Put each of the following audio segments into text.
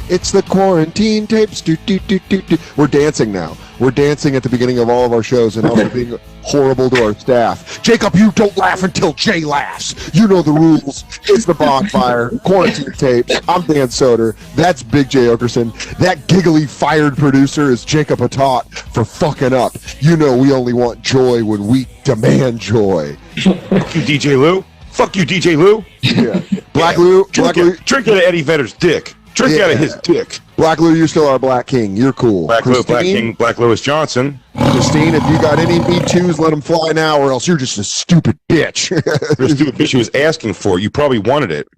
It's the quarantine tapes. We're dancing now. We're dancing at the beginning of all of our shows, and also being horrible to our staff. Jacob, you don't laugh until Jay laughs. You know the rules. It's the Bonfire quarantine tapes. I'm Dan Soder. That's Big J Oakerson. That giggly fired producer is Jacob Atot for fucking up. You know we only want joy when we demand joy. Fuck you, DJ Lou. Fuck you, DJ Lou. Yeah. Black Lou. Drink out of Eddie Vedder's dick. Drink out of his dick. Black Lou, you're still our Black King. You're cool. Black King, Black Louis Johnson. Christine, if you got any Me Too's, let them fly now, or else you're just a stupid bitch. You're a stupid bitch who was asking for it. You probably wanted it.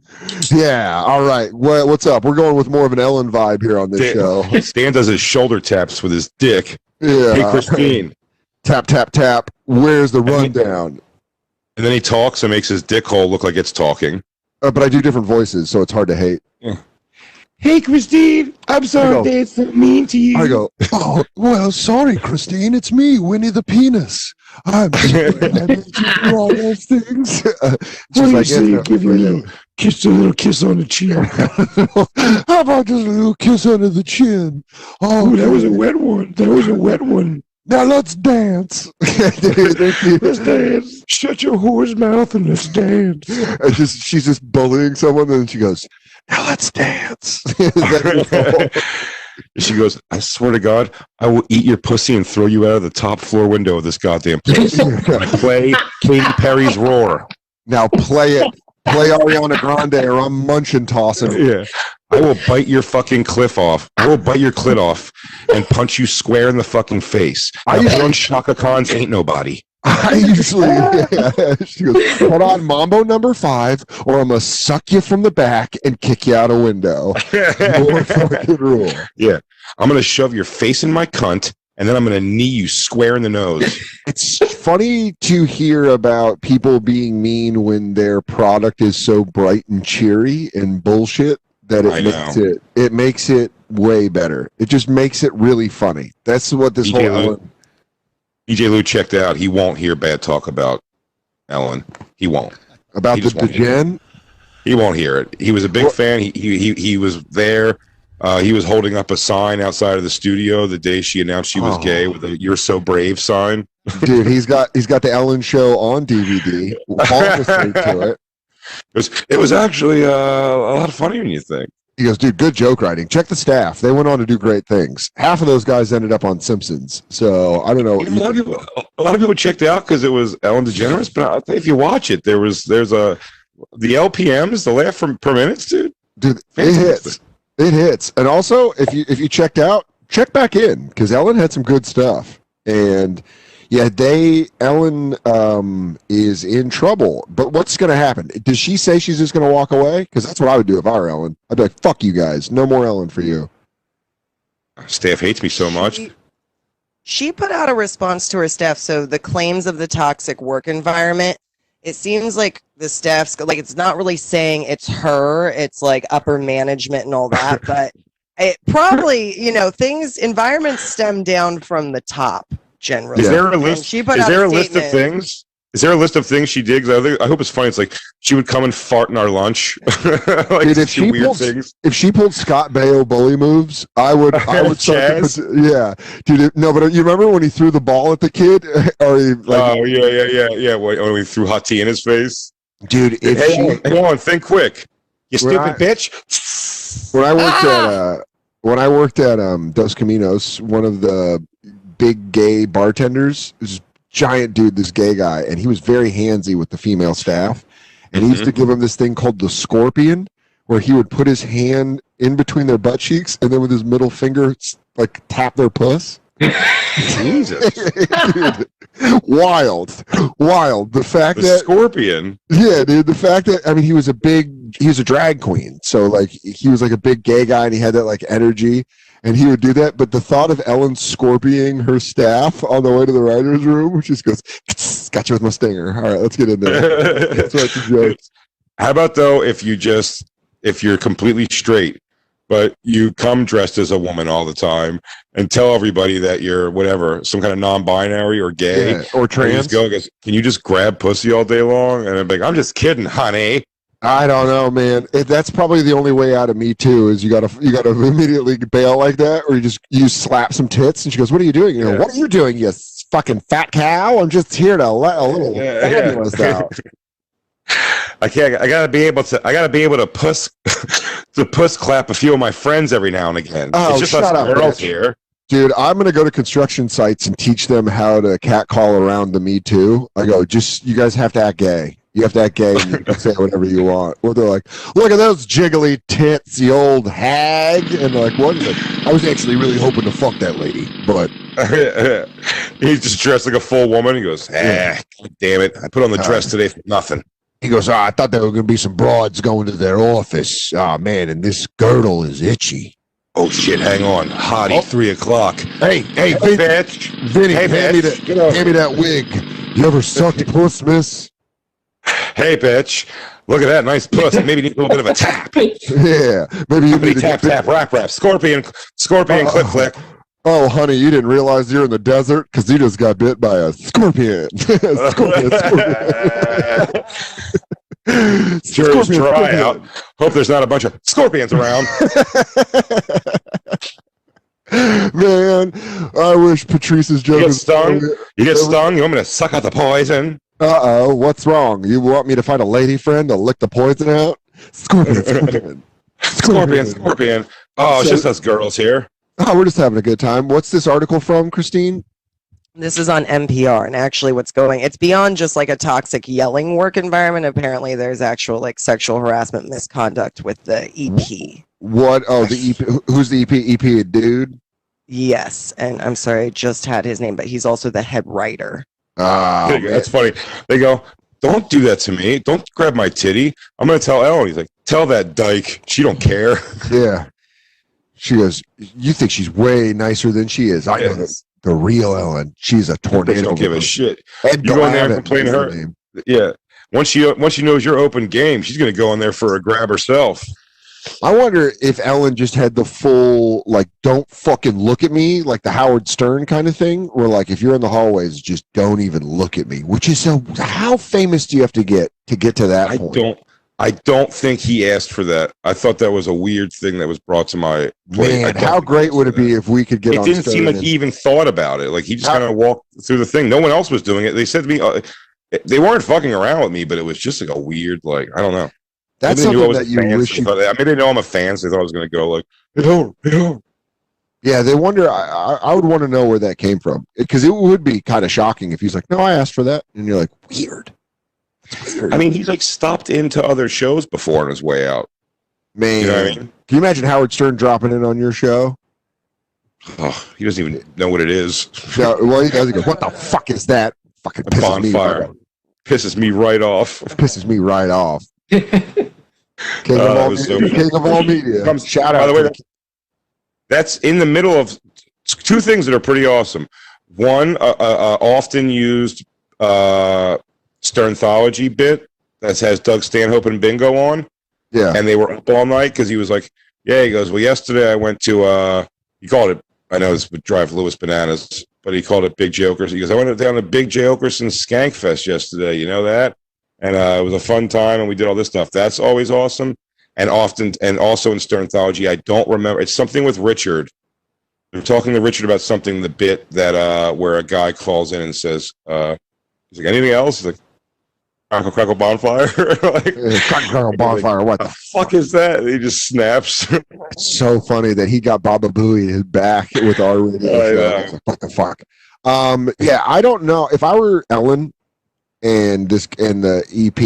Yeah, all right. What's up? We're going with more of an Ellen vibe here on this show. Stan does his shoulder taps with his dick. Yeah. Hey, Christine. Tap, tap, tap. Where's the rundown? And then he talks and makes his dick hole look like it's talking. But I do different voices, so it's hard to hate. Yeah. Hey, Christine, I'm sorry Dad's so mean to you. I go, oh, well, sorry, Christine. It's me, Winnie the Penis. I'm sorry I made you do all those things. What do you say? Give me a little kiss on the chin. How about just a little kiss under the chin? Oh, that was a wet one. That was a wet one. Now let's dance. Let's dance. Shut your whore's mouth and let's dance. She's just bullying someone, and then she goes, now let's dance. She goes, I swear to God, I will eat your pussy and throw you out of the top floor window of this goddamn place. Play Katy Perry's Roar. Now play it. Play Ariana Grande or I'm munching tossing. Yeah. I will bite your fucking cliff off. I will bite your clit off and punch you square in the fucking face. I on Shaka Khan's Ain't Nobody. I usually, she goes, hold on, Mambo number 5, or I'm going to suck you from the back and kick you out a window. More fucking rule. Yeah. I'm going to shove your face in my cunt, and then I'm going to knee you square in the nose. It's funny to hear about people being mean when their product is so bright and cheery and bullshit that it makes it way better. It just makes it really funny. That's what this whole Ellen. DJ Lou checked out. He won't hear bad talk about Ellen. He won't. About the DeGen? He won't hear it. He was a big fan. He was there. He was holding up a sign outside of the studio the day she announced she was gay with a "You're so brave" sign. Dude, he's got the Ellen Show on DVD. To it. It was actually a lot funnier than you think. He goes, dude, good joke writing. Check the staff. They went on to do great things. Half of those guys ended up on Simpsons. So I don't know. A lot of people checked out because it was Ellen DeGenerate. But I think if you watch it, there's the LPMs, the laugh per minute, dude. Dude, it hits. It hits. And also, if you checked out, check back in because Ellen had some good stuff. And yeah, Ellen is in trouble. But what's going to happen? Does she say she's just going to walk away? Because that's what I would do if I were Ellen. I'd be like, fuck you guys. No more Ellen for you. Staff hates me so much. She put out a response to her staff. So the claims of the toxic work environment, it seems like the staff's like, it's not really saying it's her. It's like upper management and all that. But it probably, environments stem down from the top. Generally, is there a list? Is there a list of things? Is there a list of things she did? I hope it's funny. It's like she would come and fart in our lunch. Like, dude, if she pulled Scott Baio bully moves, I would yeah, dude. No, but you remember when he threw the ball at the kid? Yeah. When we threw hot tea in his face, dude. Hang on, think quick, you stupid bitch. When I worked at Dos Caminos, one of the big gay bartenders, this giant dude, this gay guy, and he was very handsy with the female staff, and he used to give them this thing called the scorpion, where he would put his hand in between their butt cheeks and then with his middle finger like tap their puss. Jesus. Dude, wild. The fact that scorpion. Yeah, dude. The fact that he was a drag queen, so like he was like a big gay guy, and he had that like energy. And he would do that, but the thought of Ellen scorpioning her staff on the way to the writer's room, which just goes, got you with my stinger. All right, let's get in there. That's like the joke. How about, though, if you're completely straight, but you come dressed as a woman all the time and tell everybody that you're whatever, some kind of non-binary or gay or trans. Can you just grab pussy all day long? And I'm like, I'm just kidding, honey. I don't know, man. That's probably the only way out of Me Too is you gotta immediately bail like that, or you slap some tits, and she goes, "What are you doing?" You go, "What are you doing, you fucking fat cow? I'm just here to let a little fabulous out." I gotta be able to puss to puss clap a few of my friends every now and again. Oh, it's just shut us up, girls bitch. here. Dude, I'm gonna go to construction sites and teach them how to catcall around the Me Too. I go, you guys have to act gay. You have to act gay and you can say whatever you want. Or they're like, look at those jiggly tits, you old hag. And they're like, what? He's like, I was actually really hoping to fuck that lady, but He's just dressed like a full woman. He goes, God damn it. I put on the dress today for nothing. he goes, I thought there were gonna be some broads going to their office. Oh man, and this girdle is itchy. Oh shit, hang on. Hottie, 3 o'clock. Hey, Vinny, bitch. Vinny, Hey, hand me bitch. that wig. You ever sucked puss, miss? Hey, bitch. Look at that nice puss. Maybe need a little bit of a tap. Yeah, maybe you need to Tap, tap, rap, rap. Scorpion, click, click. Oh, honey, you didn't realize you're in the desert because you just got bit by a scorpion. Scorpion. Sure is dry out. Hope there's not a bunch of scorpions around. Man, I wish Patrice's joke You get was stung? You get stung? You want me to suck out the poison? Uh-oh, what's wrong? You want me to find a lady friend to lick the poison out? Scorpion. Scorpion. Oh, it's just us girls here. Oh, we're just having a good time. What's this article from, Christine? This is on NPR, and actually it's beyond just like a toxic yelling work environment. Apparently there's actual like sexual harassment misconduct with the EP. What? Oh, the EP. Who's the EP? EP, a dude? Yes, and I'm sorry, I just had his name, but he's also the head writer. Oh, That's funny. They go, don't do that to me. Don't grab my titty. I'm going to tell Ellen. He's like, tell that dyke. She don't care. yeah. She goes, you think she's way nicer than she is. I know the real Ellen. She's a tornado. They don't give a shit. And you go in there and complain to her. Yeah. Once she knows you're open game, she's going to go in there for a grab herself. I wonder if Ellen just had the full, like, don't fucking look at me, like the Howard Stern kind of thing, where, like, if you're in the hallways, just don't even look at me, which is how famous do you have to get to that point? I don't think he asked for that. I thought that was a weird thing that was brought to my plate. Man, how great would it be if we could get on It didn't seem like he even thought about it. Like, he just kind of walked through the thing. No one else was doing it. They said to me, they weren't fucking around with me, but it was just like a weird, like, I don't know. That's something that you wish you... Maybe they know I'm a fan, so they thought I was going to go like, hey. Yeah, they wonder. I would want to know where that came from, because it would be kind of shocking if he's like, no, I asked for that. And you're like, weird. I mean, he's like stopped into other shows before on his way out. Man, you know what I mean? Can you imagine Howard Stern dropping in on your show? Oh, he doesn't even know what it is. Yeah, well, he does. He goes, what the fuck is that? Fucking Bonfire. Pisses me right off. Pisses me right off. King of all media. Shout out. By the way, that's in the middle of two things that are pretty awesome. One, often used Sternthology bit that has Doug Stanhope and Bingo on. Yeah. And they were up all night because he was like, yeah, he goes, well, yesterday I went to, he called it, I know this would drive Lewis bananas, but he called it Big J Oakerson. He goes, I went down to Big J Oakerson Skank Fest yesterday. You know that? And it was a fun time, and we did all this stuff. That's always awesome. And often, and also in Sternthology, I don't remember. It's something with Richard. We're talking to Richard about something, the bit that where a guy calls in and says, he's like, anything else? He's like, Crackle, crackle, bonfire. Like, crackle, crackle, bonfire. What the fuck is that? He just snaps. It's so funny that he got Baba Booey back with our radio show. Like, what the fuck? Yeah, I don't know. If I were Ellen and the EP,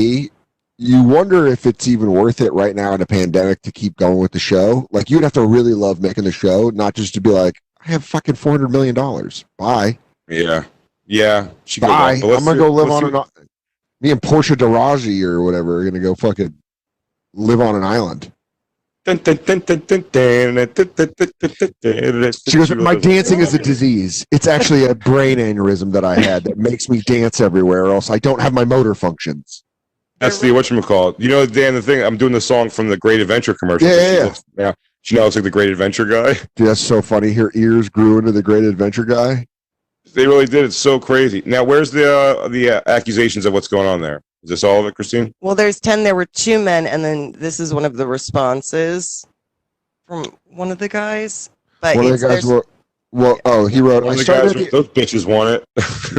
you wonder if it's even worth it right now in a pandemic to keep going with the show. Like, you'd have to really love making the show, not just to be like, I have fucking $400 million. Bye. Yeah. Yeah. Bye. I'm gonna go live on an. Me and Portia de Raggi or whatever are gonna go fucking live on an island. She goes, my dancing is a disease. It's actually a brain aneurysm that I had that makes me dance everywhere, or else I don't have my motor functions. That's the whatchamacallit. You know, Dan, the thing, I'm doing the song from the Great Adventure commercial. Yeah. She now looks like the Great Adventure guy. Dude, that's so funny. Her ears grew into the Great Adventure guy. They really did. It's so crazy. Now, where's the accusations of what's going on there? Is this all of it, Christine? Well, there's 10. There were 2 men, and then this is one of the responses from one of the guys. But One of the guys were, he wrote, One I of the started guys, those bitches want it.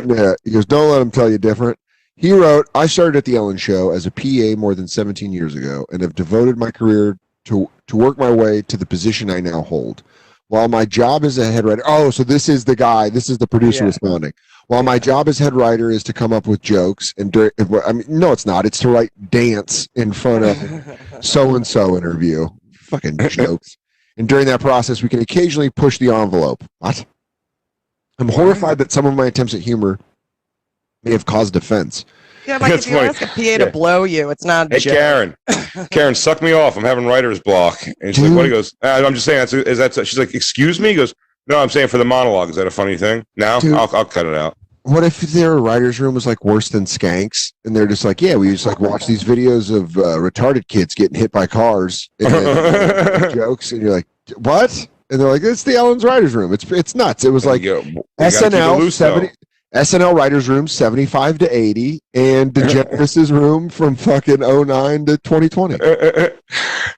yeah, he goes, don't let him tell you different. He wrote, I started at The Ellen Show as a PA more than 17 years ago and have devoted my career to work my way to the position I now hold. While my job as a head writer, so this is the guy, this is the producer responding. While my job as head writer is to come up with jokes, and no, it's not. It's to write dance in front of so-and-so interview. Fucking jokes. And during that process, we can occasionally push the envelope. What? I'm horrified that some of my attempts at humor may have caused offense. Yeah, like if you ask a PA to blow you, it's not a joke. Karen, suck me off. I'm having writer's block. And she's like, what? He goes, I'm just saying, she's like, excuse me? He goes, no, I'm saying for the monologue. Is that a funny thing? No, I'll cut it out. What if their writer's room was like worse than skanks? And they're just like, yeah, we just like watch these videos of retarded kids getting hit by cars and then, jokes. And you're like, what? And they're like, it's the Ellen's writer's room. It's nuts. It was like SNL writers room 75 to 80 and DeGenerate's room from fucking 09 to 2020. And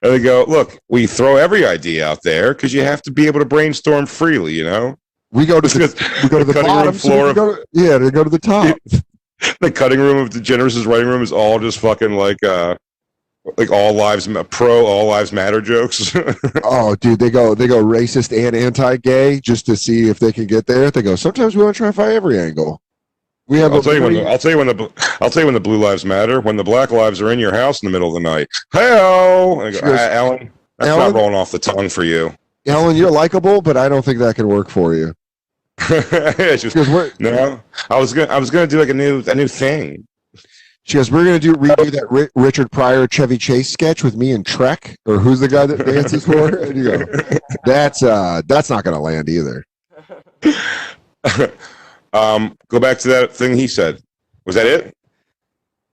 they go, look, we throw every idea out there because you have to be able to brainstorm freely, you know? We go to the bottom floor. They go to the top. The cutting room of DeGenerate's writing room is all just fucking like all lives matter jokes. Oh, dude, they go racist and anti-gay just to see if they can get there. They go, sometimes we want to try and find every angle. I'll tell you when the blue lives matter, when the black lives are in your house in the middle of the night. Hey-o! And I go, Ellen, that's not rolling off the tongue for you. Ellen, you're likable, but I don't think that can work for you. No, I was gonna do like a new thing. She goes, we're going to redo that Richard Pryor Chevy Chase sketch with me and Trek, or who's the guy that dances for her? And you go, that's not going to land either. Go back to that thing he said. Was that it?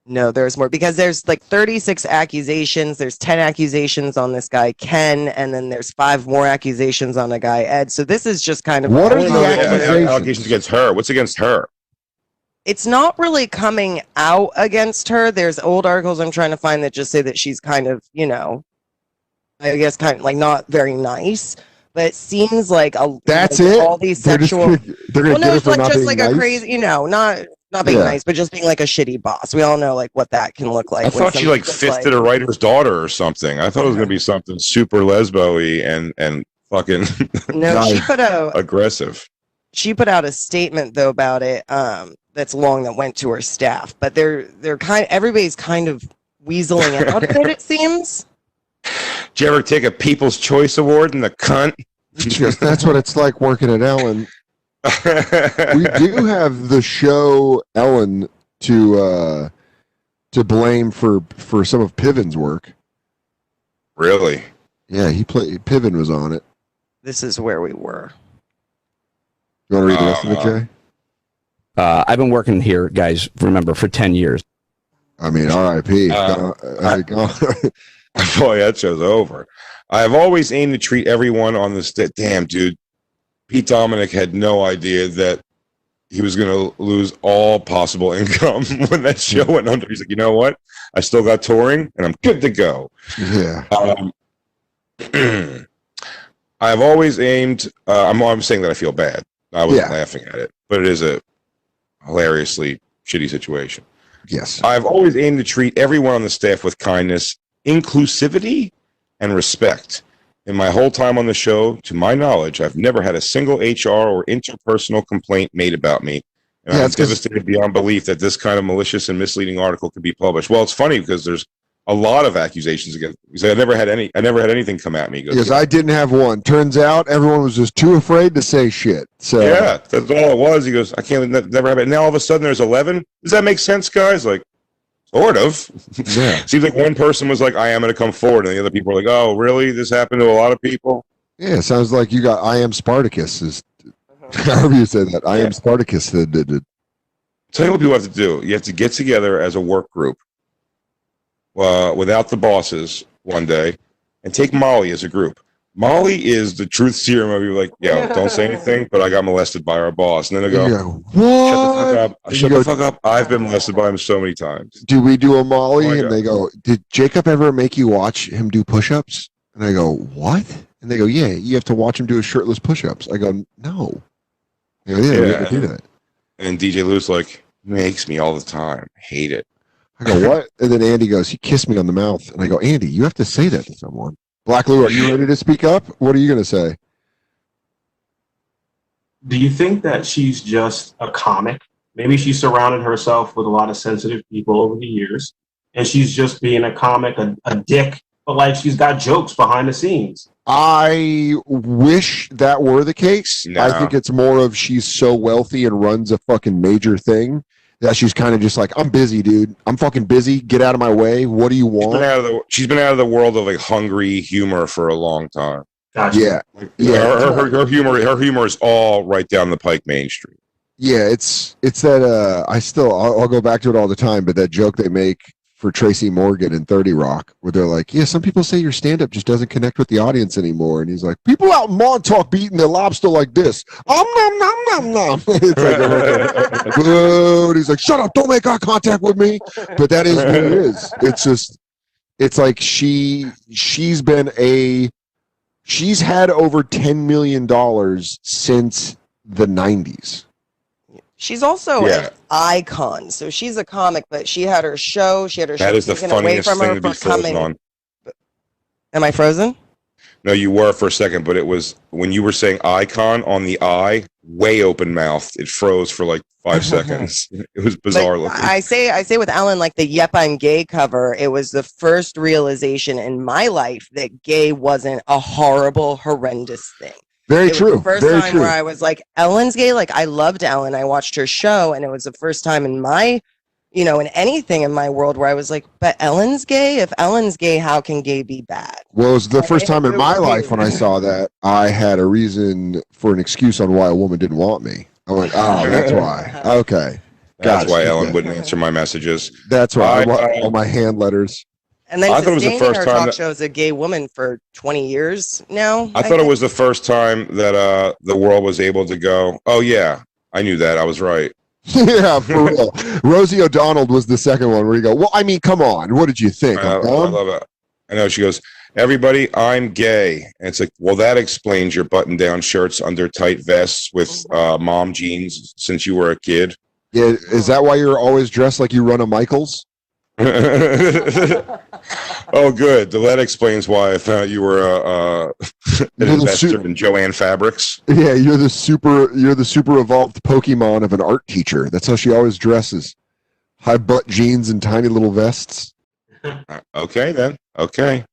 No, there's more because there's like 36 accusations. There's 10 accusations on this guy, Ken, and then there's 5 more accusations on a guy, Ed. So this is just kind of... What are the allegations against her? What's against her? It's not really coming out against her. There's old articles I'm trying to find that just say that she's kind of, I guess kind of like not very nice. But it seems like that's like it. All these sexual. They're gonna no, it's like just like nice? a crazy, not being nice, but just being like a shitty boss. We all know like what that can look like. I thought she like fisted a writer's daughter or something. I thought it was gonna be something super lesbo-y and fucking. No, she put aggressive. She put out a statement though about it. That's long that went to her staff, but everybody's kind of weaseling out of it. It seems. Did you ever take a People's Choice Award in the cunt? That's what it's like working at Ellen. We do have the show Ellen to blame for some of Piven's work. Really? Yeah, Piven was on it. This is where we were. You want to read the rest of it, Jay? I've been working here, guys, remember, for 10 years. I mean, R.I.P. Boy, that show's over. I've always aimed to treat everyone on this. Damn, dude. Pete Dominic had no idea that he was going to lose all possible income when that show went under. He's like, you know what? I still got touring, and I'm good to go. Yeah. I've always aimed. I'm saying that I feel bad. I wasn't laughing at it, but it is a hilariously shitty situation. Yes. I've always aimed to treat everyone on the staff with kindness, inclusivity, and respect. In my whole time on the show, to my knowledge, I've never had a single HR or interpersonal complaint made about me. And I'm devastated beyond belief that this kind of malicious and misleading article could be published. Well, it's funny because there's a lot of accusations against me. He said, I never had anything come at me. He goes, because I didn't have one. Turns out everyone was just too afraid to say shit. So yeah, that's all it was. He goes, I can't never have it. Now all of a sudden there's 11. Does that make sense, guys? Like, sort of. Yeah. Seems like one person was like, I am going to come forward. And the other people were like, oh, really? This happened to a lot of people? Yeah, it sounds like you got I am Spartacus. However you said that. I am Spartacus. Tell you what people have to do. You have to get together as a work group without the bosses one day and take Molly as a group. Molly is the truth serum of you. Like, yeah, don't say anything, but I got molested by our boss, and then I go, You go, what? shut the fuck up. And you Shut go, the fuck up. I've been molested by him so many times. do we do a Molly? Oh my And God. they go, did Jacob ever make you watch him do push-ups? And I go, what? And they go, yeah, you have to watch him do his shirtless push-ups. I go, no. They go, yeah, we have to do that. And DJ Lou's like, makes me all the time. Hate it. I go, what? And then Andy goes, he kissed me on the mouth. And I go, Andy, you have to say that to someone. Black Lou, are you ready to speak up? What are you going to say? Do you think that she's just a comic? Maybe she surrounded herself with a lot of sensitive people over the years, and she's just being a comic, a dick, but like she's got jokes behind the scenes. I wish that were the case. No. I think it's more of she's so wealthy and runs a fucking major thing that she's kind of just like, I'm busy, dude. I'm fucking busy. Get out of my way. What do you want? She's been out of the world of like hungry humor for a long time. Gotcha. Yeah. Her humor is all right down the Pike Main Street. Yeah, it's that I'll go back to it all the time, but that joke they make for Tracy Morgan in 30 Rock, where they're like, yeah, some people say your stand-up just doesn't connect with the audience anymore. And he's like, people out in Montauk be eating their lobster like this. Nom, nom, nom, nom. It's like, "Whoa." And he's like, shut up, don't make eye contact with me. But that is what it is. It's just, it's like she's had over $10 million since the 90s. She's also Yeah. an icon. So she's a comic, but she had her show. She had her show That is the taken away funniest from thing her to be for frozen coming. on. Am I frozen? No, you were for a second, but it was when you were saying icon on the I, way open mouthed. It froze for like 5 seconds. It was bizarre But looking. I say with Ellen, like the Yep, I'm Gay cover, it was the first realization in my life that gay wasn't a horrible, horrendous thing. Very It was true. the first Very time true. where I was like, Ellen's gay. Like I loved Ellen. I watched her show, and it was the first time in my, in anything in my world where I was like, but Ellen's gay. If Ellen's gay, how can gay be bad? Well, it was the first time in It my was life when I saw that I had a reason for an excuse on why a woman didn't want me. I went, oh, that's why. Okay. That's Gotcha. why Ellen Okay. wouldn't answer my messages. That's why. I want I- all my hand letters. And then I thought it was the sustaining first her time talk that- show as a gay woman for 20 years now. I thought it was the first time that the world was able to go, oh, yeah, I knew that. I was right. Yeah, for real. Rosie O'Donnell was the second one where you go, well, I mean, come on. What did you think? I love it. I know. She goes, everybody, I'm gay. And it's like, well, that explains your button down shirts under tight vests with mom jeans since you were a kid. Yeah, is that why you're always dressed like you run a Michaels? Oh, good. That explains why I thought you were an Little investor in Joanne Fabrics. Yeah, you're the super evolved Pokemon of an art teacher. That's how she always dresses. High butt jeans and tiny little vests. Okay, then. Okay.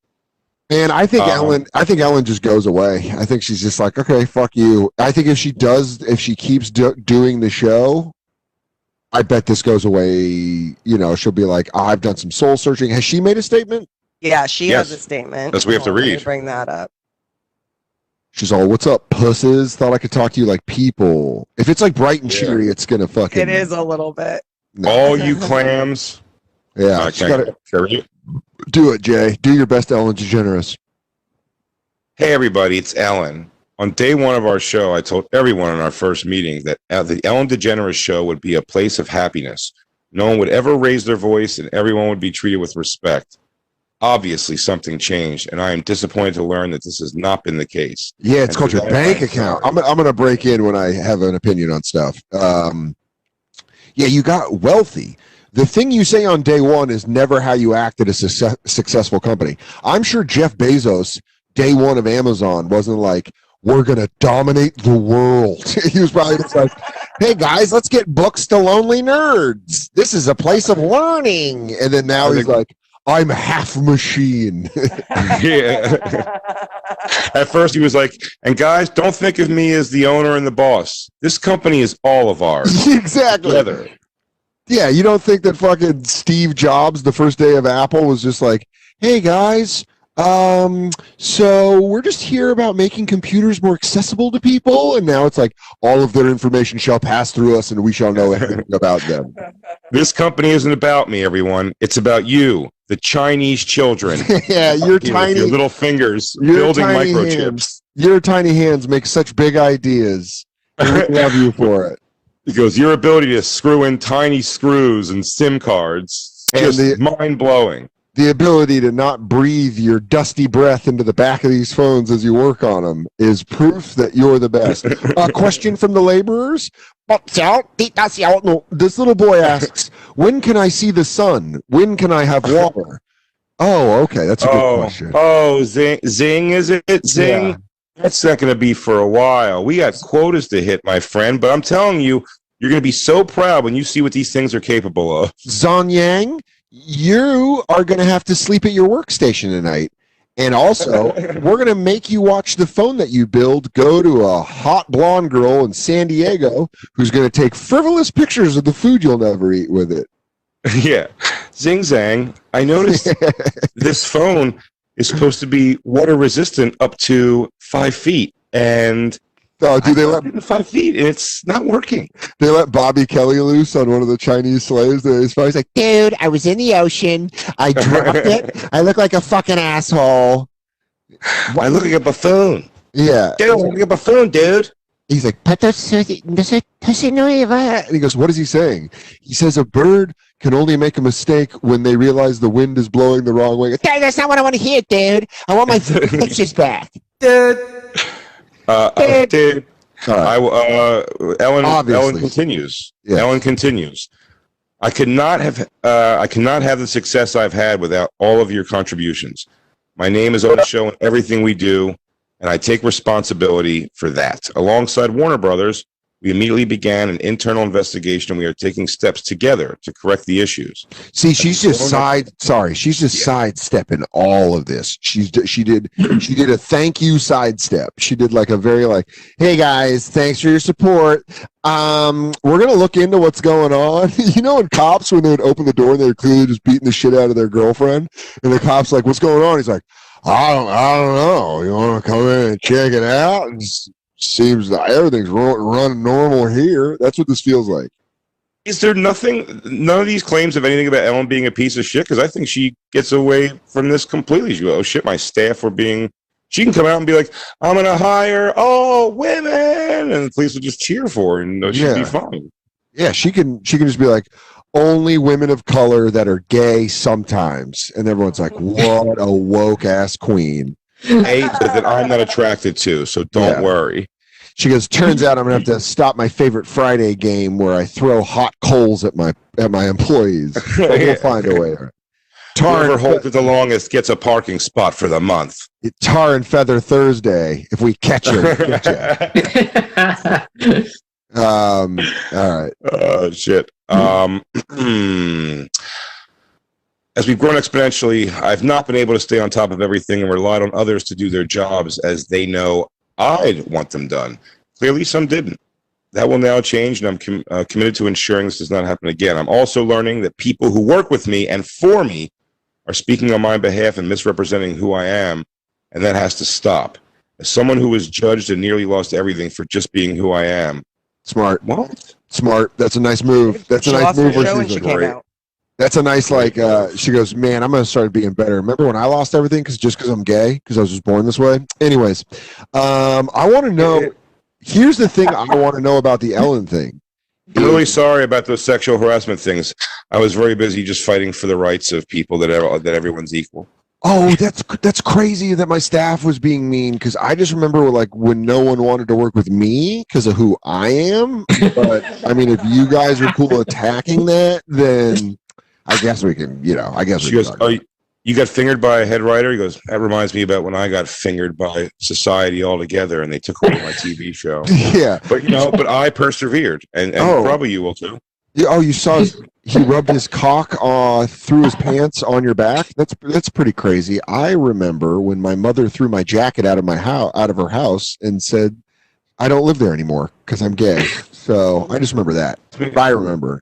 And I think Ellen just goes away. I think she's just like, okay, fuck you. I think if she keeps doing the show, I bet this goes away. She'll be like, oh, I've done some soul searching. Has she made a statement? Yeah, she Yes. has a statement. That's what we have to Let me read. bring that up. She's all, what's up, pusses? Thought I could talk to you like people. If it's like bright and Yeah. cheery, it's going to fucking... It is a little bit. No. All you clams. Yeah, I she's gotta, can't carry you. do it, Jay. Do your best, Ellen DeGeneres. Hey, everybody, it's Ellen. On day one of our show, I told everyone in our first meeting that the Ellen DeGeneres show would be a place of happiness. No one would ever raise their voice, and everyone would be treated with respect. Obviously, something changed, and I am disappointed to learn that this has not been the case. Yeah, it's And called for your that, bank I'm account. sorry. I'm going to break in when I have an opinion on stuff. Yeah, you got wealthy. The thing you say on day one is never how you act at a successful company. I'm sure Jeff Bezos, day one of Amazon, wasn't like, we're going to dominate the world. He was probably just like, hey, guys, let's get books to lonely nerds. This is a place of learning. And then now he's like, I'm half machine. Yeah. At first, he was like, and guys, don't think of me as the owner and the boss. This company is all of ours. Exactly. Together. Yeah, you don't think that fucking Steve Jobs, the first day of Apple, was just like, hey, guys, so we're just here about making computers more accessible to people, and now it's like all of their information shall pass through us and we shall know everything about them. This company isn't about me, everyone. It's about you, the Chinese children. Yeah, your tiny, your little fingers your building tiny microchips. hands. Your tiny hands make such big ideas. And we love you for it. He goes, your ability to screw in tiny screws and SIM cards, And just mind blowing. The ability to not breathe your dusty breath into the back of these phones as you work on them is proof that you're the best. A question from the laborers. No, this little boy asks, when can I see the sun? When can I have water? Oh, okay. That's a good question. Oh, Zing, is it? Zing? Yeah. That's not going to be for a while. We got quotas to hit, my friend, but I'm telling you, you're going to be so proud when you see what these things are capable of. Zon Yang, you are going to have to sleep at your workstation tonight. And also, we're going to make you watch the phone that you build go to a hot blonde girl in San Diego who's going to take frivolous pictures of the food you'll never eat with it. Yeah. Zing Zang, I noticed this phone is supposed to be water resistant up to 5 feet. And do they let 5 feet, and it's not working. They let Bobby Kelly loose on one of the Chinese slaves. He's like, dude, I was in the ocean. I dropped it. I look like a fucking asshole. I look like a buffoon. Yeah. Dude, I look like a buffoon, dude. He's like, and he goes, what is he saying? He says a bird can only make a mistake when they realize the wind is blowing the wrong way. That's not what I want to hear, dude. I want my pictures back. Dude. Dude. Ellen continues. Yeah. Ellen continues. I cannot have the success I've had without all of your contributions. My name is on the show and everything we do, and I take responsibility for that. Alongside Warner Brothers, we immediately began an internal investigation, and we are taking steps together to correct the issues. See, she's just sidestepping all of this. She did a thank you sidestep. She did like a very hey guys, thanks for your support. We're gonna look into what's going on. You know, when cops, when they would open the door and they're clearly just beating the shit out of their girlfriend, and the cop's like, "What's going on?" He's like, I don't know. You want to come in and check it out? And seems like everything's running normal here. That's what this feels like. Is there none of these claims of anything about Ellen being a piece of shit? Because I think she gets away from this completely. She goes, oh shit, my staff were being... She can come out and be like, I'm going to hire all women, and the police will just cheer for her, and she'll be fine. Yeah, she can just be like, only women of color that are gay sometimes. And everyone's like, what a woke-ass queen. That I'm not attracted to, so don't worry. She goes, turns out I'm going to have to stop my favorite Friday game where I throw hot coals at my employees. But we'll find a way. Whoever holds it the longest gets a parking spot for the month. Tar and Feather Thursday. If we catch you, all right. Oh, shit. As we've grown exponentially, I've not been able to stay on top of everything and relied on others to do their jobs as they know I'd want them done. Clearly, some didn't. That will now change, and I'm committed to ensuring this does not happen again. I'm also learning that people who work with me and for me are speaking on my behalf and misrepresenting who I am, and that has to stop. As someone who was judged and nearly lost everything for just being who I am. Smart. What? Smart. That's a nice move. That's a nice move. That's a nice, she goes, man, I'm going to start being better. Remember when I lost everything just because I'm gay? Because I was just born this way? Anyways, I want to know, here's the thing I want to know about the Ellen thing. I'm really sorry about those sexual harassment things. I was very busy just fighting for the rights of people that everyone's equal. Oh, that's crazy that my staff was being mean, because I just remember when no one wanted to work with me because of who I am. But I mean, if you guys are cool attacking that, then I guess we can, She goes, oh, you got fingered by a head writer? He goes, that reminds me about when I got fingered by society altogether and they took away my TV show. Yeah. But I persevered, and probably you will too. Yeah, oh, you saw he rubbed his cock through his pants on your back? That's pretty crazy. I remember when my mother threw my jacket out of her house and said, I don't live there anymore because I'm gay. So I just remember that. I remember.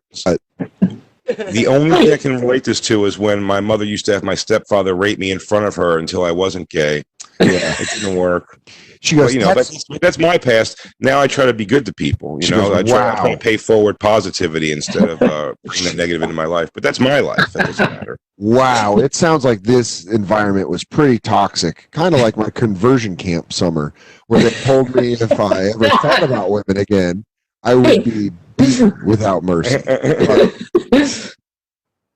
The only thing I can relate this to is when my mother used to have my stepfather rape me in front of her until I wasn't gay. Yeah. It didn't work. She goes, But, you know, that's my past. Now I try to be good to people. You know, goes, I try wow. to pay forward positivity instead of bringing that negative into my life. But that's my life. That doesn't matter. Wow, it sounds like this environment was pretty toxic, kind of like my conversion camp summer, where they told me if I ever thought about women again, I would be beaten without mercy.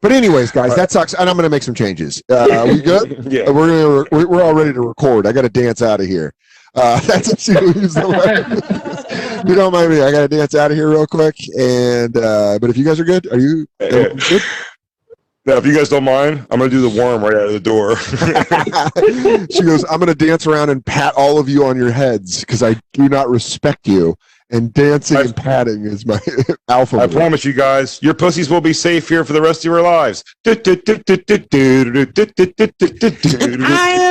But anyways, guys, that sucks, and I'm going to make some changes. We good? Yeah. We're all ready to record. I got to dance out of here. That's if you don't mind me, I got to dance out of here real quick. And but if you guys are good, are you good? Now, if you guys don't mind, I'm going to do the worm right out of the door. She goes, I'm going to dance around and pat all of you on your heads because I do not respect you. And dancing and patting is my alpha. I promise you guys, your pussies will be safe here for the rest of your lives. I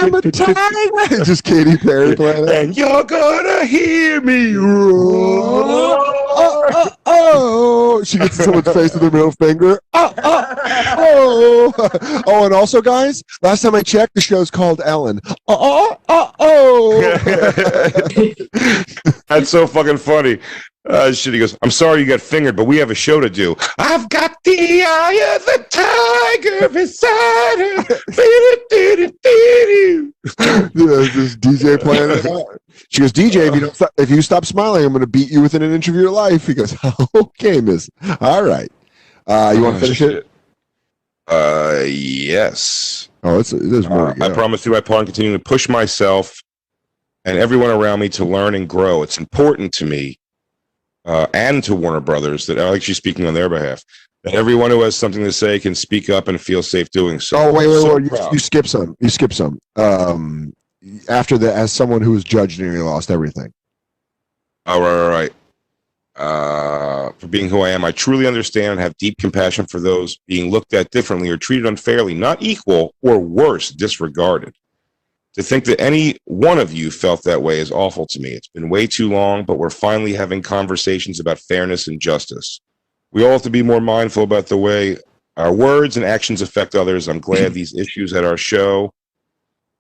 am a tiger. Just Katy Perry playing it. And you're gonna hear me roar. Oh, she gets in someone's face with her middle finger. Oh, and also, guys, last time I checked, the show's called Ellen. That's so fucking funny. Shit, he goes, I'm sorry you got fingered, but we have a show to do. I've got the eye of the tiger beside her. This DJ playing it. She goes, DJ, if you stop smiling, I'm going to beat you within an inch of your life. He goes, okay, miss. All right. You want to finish it? Yes. Oh, there's more. I promise through my part and continue to push myself and everyone around me to learn and grow. It's important to me and to Warner Brothers that I'm actually speaking on their behalf. That everyone who has something to say can speak up and feel safe doing so. Oh, wait. You skip some. You skip some. After that, as someone who was judged and nearly lost everything. Oh, right. For being who I am, I truly understand and have deep compassion for those being looked at differently or treated unfairly, not equal or worse, disregarded. To think that any one of you felt that way is awful to me. It's been way too long, but we're finally having conversations about fairness and justice. We all have to be more mindful about the way our words and actions affect others. I'm glad these issues at our show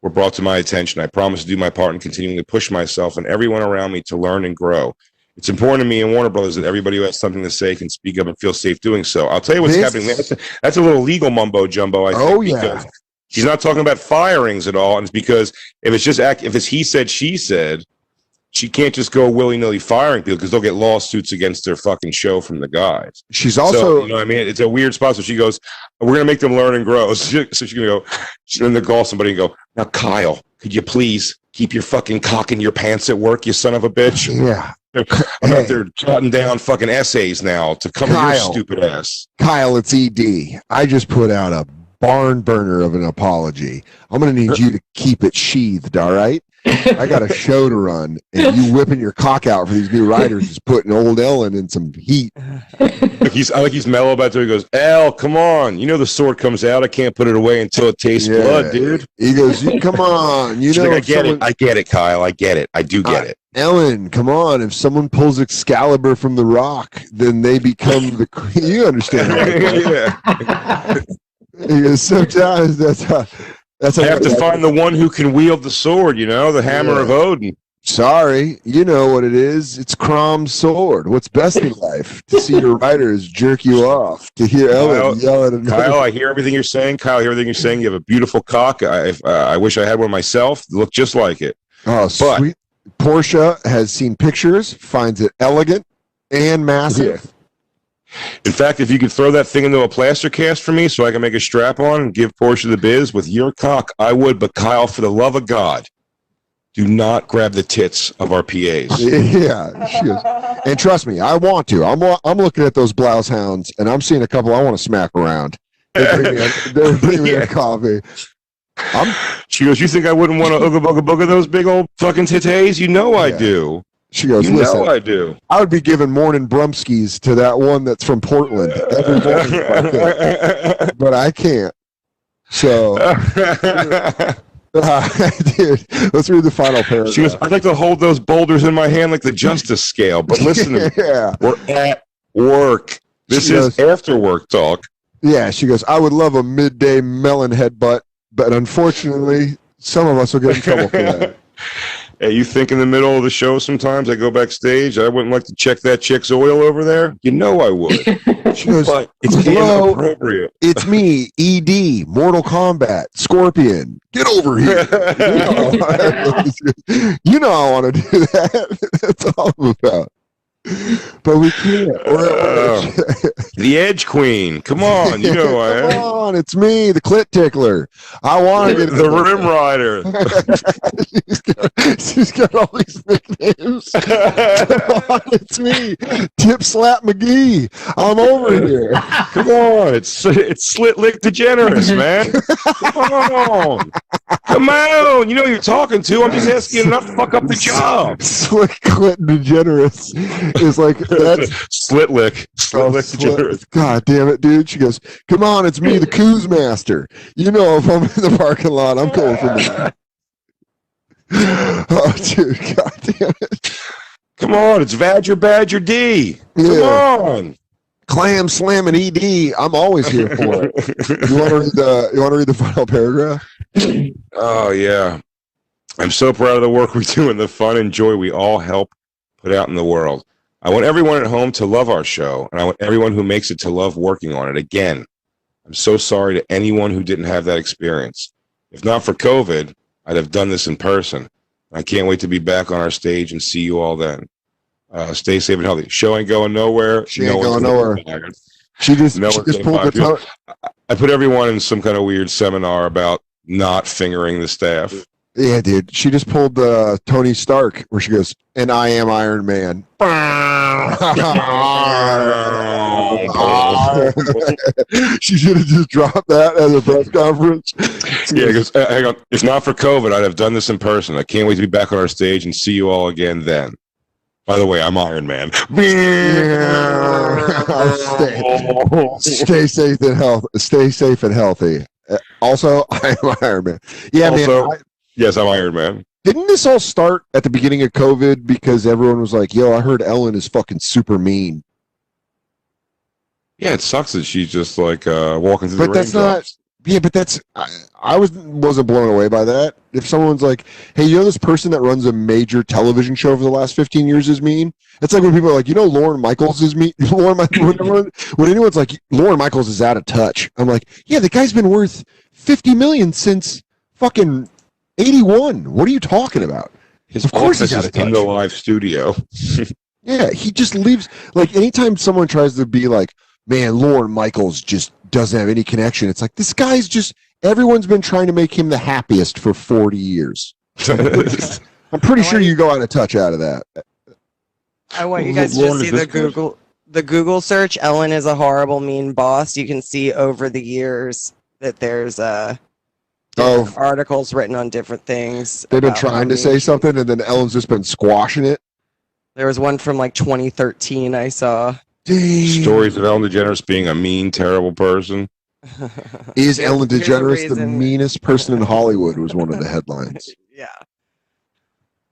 were brought to my attention. I promise to do my part in continuing to push myself and everyone around me to learn and grow. It's important to me and Warner Brothers that everybody who has something to say can speak up and feel safe doing so. I'll tell you what's happening. That's a little legal mumbo jumbo, I think. Oh, yeah. She's not talking about firings at all, and it's because if it's he said, she said, she can't just go willy-nilly firing people because they'll get lawsuits against their fucking show from the guys. She's also, you know what I mean? It's a weird spot. So she goes, we're going to make them learn and grow. So she's going to go, she's going to call somebody and go, now, Kyle, could you please keep your fucking cock in your pants at work, you son of a bitch? Yeah. I'm out there jotting down fucking essays now to cover your stupid ass. Kyle, it's ED. I just put out a barn burner of an apology. I'm going to need you to keep it sheathed, all right? I got a show to run, and you whipping your cock out for these new writers is putting old Ellen in some heat. He's mellow about it. He goes, Al, come on. You know the sword comes out. I can't put it away until it tastes blood, dude. He goes, come on. You know, like, I get it, Kyle. I get it. I do get it. Ellen, come on. If someone pulls Excalibur from the rock, then they become the queen. You understand. Yeah. He goes, sometimes that's how I have to find the one who can wield the sword, you know, the hammer of Odin. Sorry, you know what it is. It's Crom's sword. What's best in life? To see your writers jerk you off, to hear Ellen yell at another. Kyle, I hear everything you're saying. You have a beautiful cock. I wish I had one myself. Look just like it. Oh, sweet. Portia has seen pictures, finds it elegant and massive. Yeah. In fact, if you could throw that thing into a plaster cast for me so I can make a strap on and give Portia the biz with your cock, I would. But Kyle, for the love of God, do not grab the tits of our PAs. Yeah, she goes, and trust me, I want to. I'm looking at those blouse hounds, and I'm seeing a couple I want to smack around. They're bringing me a coffee. She goes, you think I wouldn't want to ooga booga booga those big old fucking titties? You know I do. She goes, you listen, know I do. I would be giving morning brumskis to that one that's from Portland every morning, but I can't. So, dude, let's read the final paragraph. She goes, I'd like to hold those boulders in my hand like the justice scale, but listen to me. We're at work. This is after work talk. Yeah, she goes, I would love a midday melon headbutt, but unfortunately, Some of us will get in trouble for that. Hey, you think in the middle of the show sometimes I go backstage, I wouldn't like to check that chick's oil over there? You know I would. She goes, But it's hello, inappropriate. it's me, ED, Mortal Kombat, Scorpion. Get over here. You know I want to do that. That's all I'm about. But we can't. The Edge Queen. Come on, you know I am. Come on, it's me, the clit tickler. I want to get The Rim Rider. she's got all these nicknames. Come on, it's me, Tip Slap McGee. I'm over here. Come on, it's Slit Lick DeGenerate, man. Come on. You know who you're talking to. I'm just asking you not to fuck up the job. Slick Clit Degenerates is like that's Slit Lick DeGenerate. God damn it, dude. She goes, come on, it's me, the Coos Master. You know, if I'm in the parking lot, I'm going for me. Oh, dude, god damn it. Come on, it's Badger D. Come on. Clam slamming ED. I'm always here for it. You want to read the final paragraph? Oh yeah. I'm so proud of the work we do and the fun and joy we all help put out in the world. I want everyone at home to love our show, and I want everyone who makes it to love working on it. Again, I'm so sorry to anyone who didn't have that experience. If not for COVID, I'd have done this in person. I can't wait to be back on our stage and see you all then. Stay safe and healthy. Show ain't going nowhere. She ain't going nowhere. She just pulled the toe. I put everyone in some kind of weird seminar about not fingering the staff. Yeah, dude. She just pulled Tony Stark, where she goes, and I am Iron Man. She should have just dropped that at a press conference. Yeah, because hang on. If not for COVID, I'd have done this in person. I can't wait to be back on our stage and see you all again then. By the way, I'm Iron Man. Stay safe and healthy. Stay safe and healthy. Also, I am Iron Man. Yeah, also, man. Yes, I'm Iron Man. Didn't this all start at the beginning of COVID because everyone was like, yo, I heard Ellen is fucking super mean. Yeah, it sucks that she's just like walking through the But that's raindrops. not. Yeah, but that's. I wasn't blown away by that. If someone's like, hey, you know this person that runs a major television show for the last 15 years is mean? It's like when people are like, you know, Lorne Michaels is mean. When anyone's like, Lorne Michaels is out of touch. I'm like, yeah, the guy's been worth $50 million since fucking 81. What are you talking about? Of course he's out of touch. In the live studio. Yeah, he just leaves. Like anytime someone tries to be like, man, Lorne Michaels just doesn't have any connection. It's like this guy's just. Everyone's been trying to make him the happiest for 40 years. I'm pretty sure you go out of touch out of that. I want you guys to see the Google search. Ellen is a horrible, mean boss. You can see over the years that there's articles written on different things. They've been trying to say something, and then Ellen's just been squashing it. There was one from like 2013 I saw. Dang. Stories of Ellen DeGeneres being a mean, terrible person. Is Ellen DeGeneres the meanest person in Hollywood was one of the headlines. Yeah.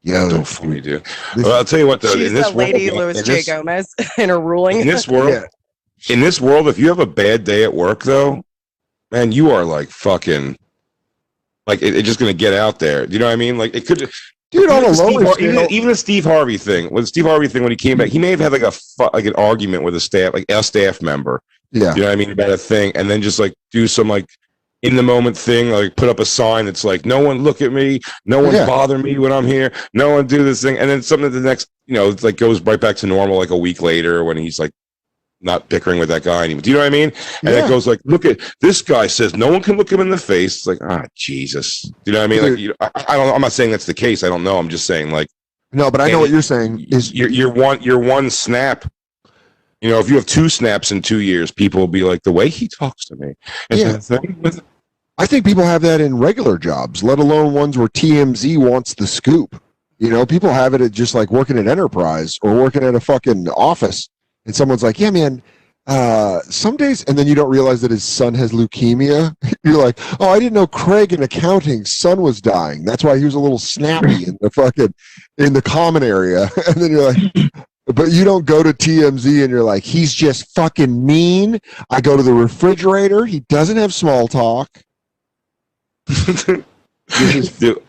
Yeah, so funny, dude. Well, I'll tell you what, though. She's in this the lady Louis J. Gomez in her ruling. In this world, if you have a bad day at work, though, man, you are like fucking, like it's just gonna get out there. Do you know what I mean? Like it could. Dude, on a lower scale, even the Steve Harvey thing. When he came back, he may have had like an argument with a staff member. Yeah, you know what I mean, about a thing, and then just like do some like in the moment thing, like put up a sign that's like, no one look at me, no one bother me when I'm here, no one do this thing, and then something the next, it's like goes right back to normal like a week later when he's like not bickering with that guy anymore. Do you know what I mean? And it goes like, look at this guy says no one can look him in the face. It's like, Jesus. Do you know what I mean? Dude. Like, I don't know. I'm not saying that's the case. I don't know. I'm just saying like, no, but I know what you're saying is you're one snap. If you have 2 snaps in 2 years, people will be like, the way he talks to me. I think people have that in regular jobs, let alone ones where TMZ wants the scoop. People have it at just like working at Enterprise or working at a fucking office. And someone's like, yeah, man, some days, and then you don't realize that his son has leukemia. You're like, oh, I didn't know Craig in accounting's son was dying. That's why he was a little snappy in the common area. And then you're like, but you don't go to TMZ and you're like, he's just fucking mean. I go to the refrigerator. He doesn't have small talk. Dude,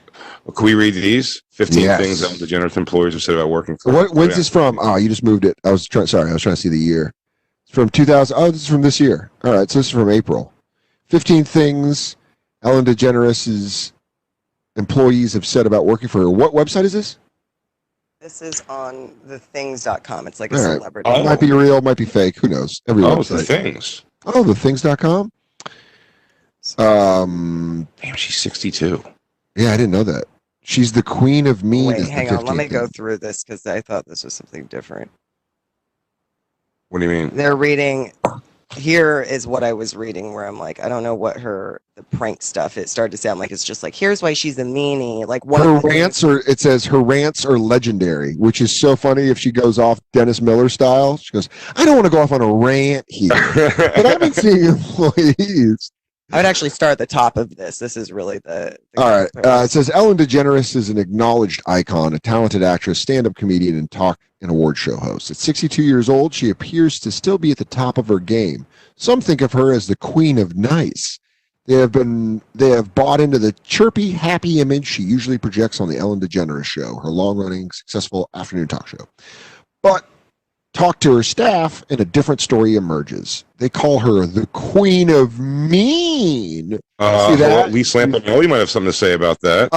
can we read these? 15 Yes. things that DeGenerate employees have said about working for. When's this from? Oh, you just moved it. I was trying to see the year. It's from 2000. Oh, this is from this year. All right, so this is from April. 15 things Ellen DeGeneres' employees have said about working for her. What website is this? This is on thethings.com. It's like a All right. celebrity. Oh. Might be real, might be fake. Who knows? Every Oh, it's the website. things. Oh, thethings.com. Damn, she's 62. Yeah, I didn't know that. She's the queen of mean. Wait, is the hang on. Let 15th me go thing. through this because I thought this was something different. What do you mean? They're reading. Here is what I was reading where I'm like, I don't know what the prank stuff. It started to sound like it's just like, here's why she's a meanie. Like one Her of the rants are. It says her rants are legendary, which is so funny. If she goes off Dennis Miller style, she goes, "I don't want to go off on a rant here, but I've been seeing employees." I would actually start at the top of this. This is really the All right. It says Ellen DeGeneres is an acknowledged icon, a talented actress, stand-up comedian, and talk and award show host. At 62 years old, she appears to still be at the top of her game. Some think of her as the queen of nice. They have bought into the chirpy, happy image she usually projects on the Ellen DeGeneres Show, her long-running, successful afternoon talk show. But talk to her staff, and a different story emerges. They call her the Queen of Mean. See that? Lee Lampanelli might have something to say about that.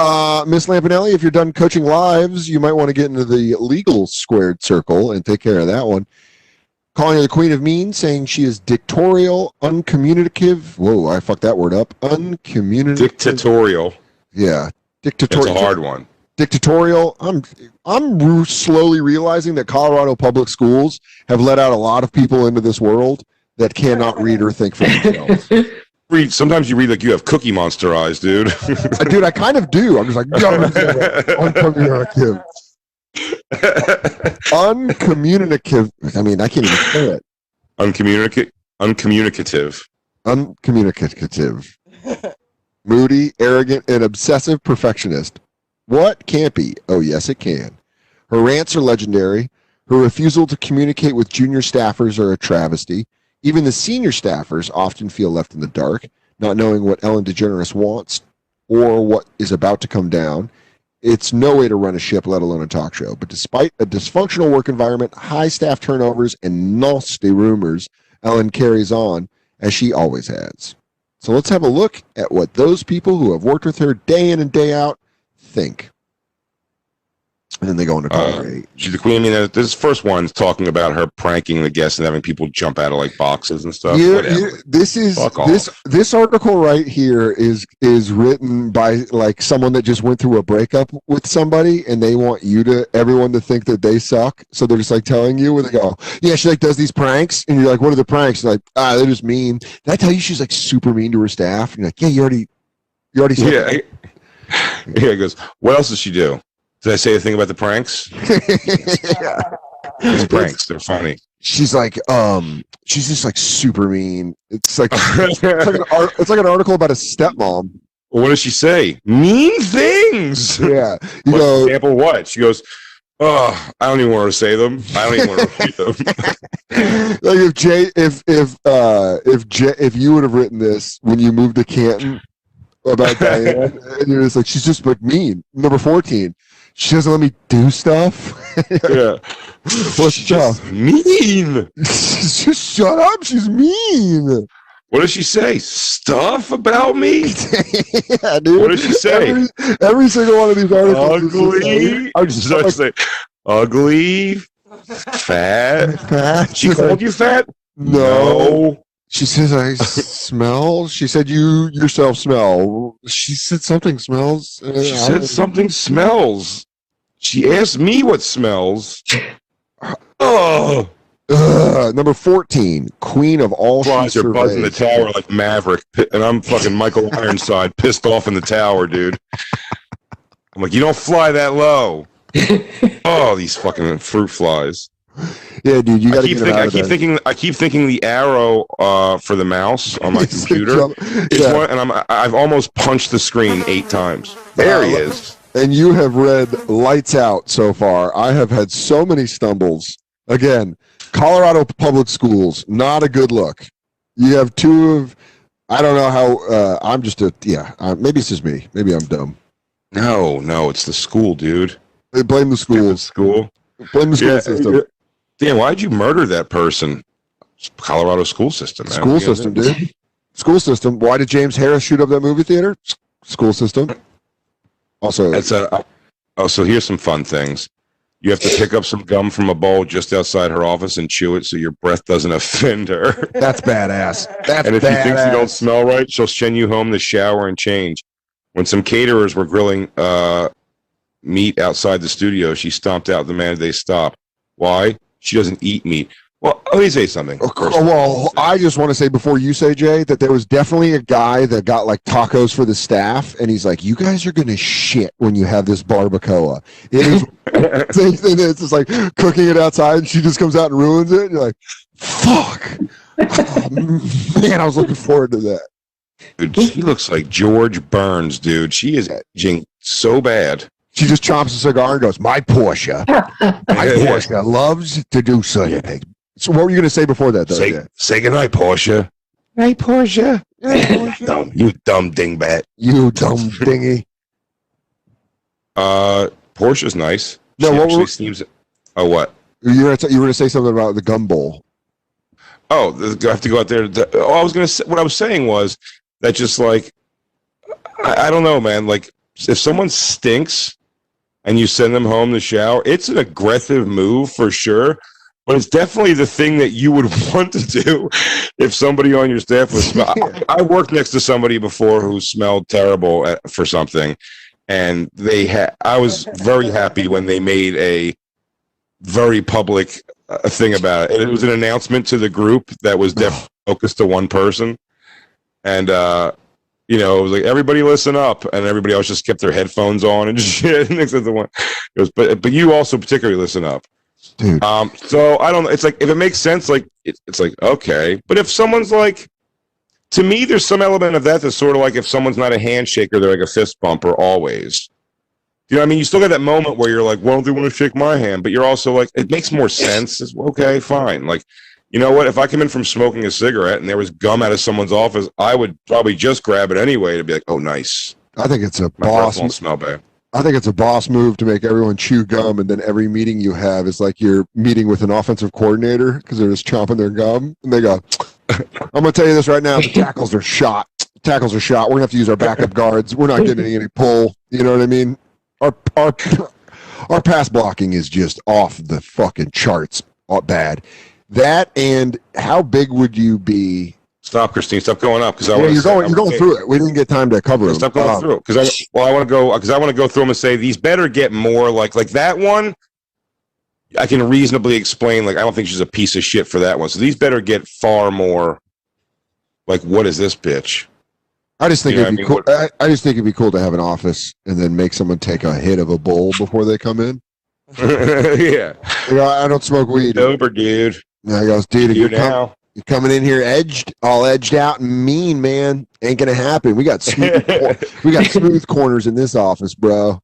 Miss Lampanelli, if you're done coaching lives, you might want to get into the legal squared circle and take care of that one. Calling her the Queen of Mean, saying she is dictatorial, uncommunicative. Whoa, I fucked that word up. Uncommunicative. Dictatorial. Yeah, That's dictatorial. a hard one. Dictatorial. I'm slowly realizing that Colorado public schools have let out a lot of people into this world that cannot read or think for themselves. Sometimes you read like you have Cookie Monster eyes, dude. Dude, I kind of do. I'm just like, uncommunicative. Uncommunicative. I mean, I can't even say it. Uncommunicative. Uncommunicative. Moody, arrogant, and obsessive perfectionist. What can't be? Oh, yes, it can. Her rants are legendary. Her refusal to communicate with junior staffers are a travesty. Even the senior staffers often feel left in the dark, not knowing what Ellen DeGeneres wants or what is about to come down. It's no way to run a ship, let alone a talk show. But despite a dysfunctional work environment, high staff turnovers, and nasty rumors, Ellen carries on, as she always has. So let's have a look at what those people who have worked with her day in and day out think. And then they go into call her eight. She's the queen. I mean, this first one's talking about her pranking the guests and having people jump out of like boxes and stuff. This article right here is written by like someone that just went through a breakup with somebody, and they want everyone to think that they suck. So they're just like telling you, where they go, yeah, she like does these pranks, and you're like, what are the pranks? And like, they're just mean. Did I tell you she's like super mean to her staff? And you're like, yeah, you already said that. Yeah, he goes, what else does she do? Did I say a thing about the pranks? Yeah. These pranks, they're funny. She's like, she's just like super mean. It's like it's like an article about a stepmom. Well, what does she say? Mean things. Yeah. Example what? She goes, oh, I don't even want to say them. I don't even want to repeat them. Like if you would have written this when you moved to Canton about Diane, and you're just like, she's just like mean. Number 14. She doesn't let me do stuff. Yeah. What's stuff? Mean. Just shut up. She's mean. What does she say? Stuff about me? Yeah, dude. What does she say? Every single one of these articles. Ugly. I'm just Does she say ugly? Fat? She called you fat? No. She says I smell. She said you yourself smell. She said something smells. She said something smells. She asked me what smells. Oh. Number 14, queen of all Flies are buzzing the tower like Maverick, and I'm fucking Michael Ironside, pissed off in the tower, dude. I'm like, you don't fly that low. Oh, these fucking fruit flies. Yeah, dude, you gotta get them out of there. I keep thinking the arrow for the mouse on my computer is one, and I've almost punched the screen 8 times. There he is. And you have read lights out so far. I have had so many stumbles. Again, Colorado public schools, not a good look. You have two of I don't know how. I'm just a maybe it's just me. Maybe I'm dumb. No, it's the school, dude. They blame the school. School. Blame the school system. Damn, why'd you murder that person? Colorado school system, man. School system, dude. School system. Why did James Harris shoot up that movie theater? School system. Also, so here's some fun things. You have to pick up some gum from a bowl just outside her office and chew it so your breath doesn't offend her. That's badass. And if she thinks you don't smell right, she'll send you home to shower and change. When some caterers were grilling meat outside the studio, she stomped out the man they stopped. Why? She doesn't eat meat. Well, let me say something. Well, I just want to say before you say, Jay, that there was definitely a guy that got like tacos for the staff, and he's like, "You guys are gonna shit when you have this barbacoa." It is, it's just like cooking it outside, and she just comes out and ruins it. And you're like, "Fuck, oh, man!" I was looking forward to that. Dude, she looks like George Burns, dude. She is aging so bad. She just chomps a cigar and goes, "My Portia, my Portia loves to do such things." So what were you going to say before that, though? Say goodnight, Portia. Hey, Portia. You dumb dingbat. You dumb dingy. Portia's nice. No, she what actually seems. Oh, what? You were going to say something about the gum bowl. Oh, I have to go out there. I was going to say, what I was saying was that just like, I don't know, man. Like, if someone stinks and you send them home to shower, it's an aggressive move for sure. But it's definitely the thing that you would want to do if somebody on your staff was. I worked next to somebody before who smelled terrible for something, and I was very happy when they made a very public thing about it. And it was an announcement to the group that was definitely focused to one person, and it was like, everybody listen up, and everybody else just kept their headphones on and shit. Next to the one, it was, but you also particularly listen up. Dude. So I don't know. It's like, if it makes sense, like it's like, okay. But if someone's like, to me, there's some element of that that's sort of like, if someone's not a handshaker, they're like a fist bumper always. You know what I mean? You still got that moment where you're like, well, they want to shake my hand, but you're also like, it makes more sense. It's, okay, fine. Like, you know what? If I come in from smoking a cigarette and there was gum out of someone's office, I would probably just grab it anyway to be like, oh, nice. I think it's a My breath won't smell bad. I think it's a boss move to make everyone chew gum, and then every meeting you have is like you're meeting with an offensive coordinator because they're just chomping their gum, and they go, "I'm going to tell you this right now: the tackles are shot. Tackles are shot. We're going to have to use our backup guards. We're not getting any pull. You know what I mean? Our pass blocking is just off the fucking charts. Bad. That, and how big would you be?" Stop, Christine. Stop going up because you're going through it. We didn't get time to cover them. Stop going through it because I want to go through them and say these better get more like that one. I can reasonably explain. Like, I don't think she's a piece of shit for that one. So these better get far more. Like, what is this bitch? I just think it'd be cool. I just think it'd be cool to have an office and then make someone take a hit of a bowl before they come in. Yeah. I don't smoke weed. Sober, dude. And I goes, dude, you're coming in here all edged out and mean, man. Ain't gonna happen. We got smooth corners in this office, bro.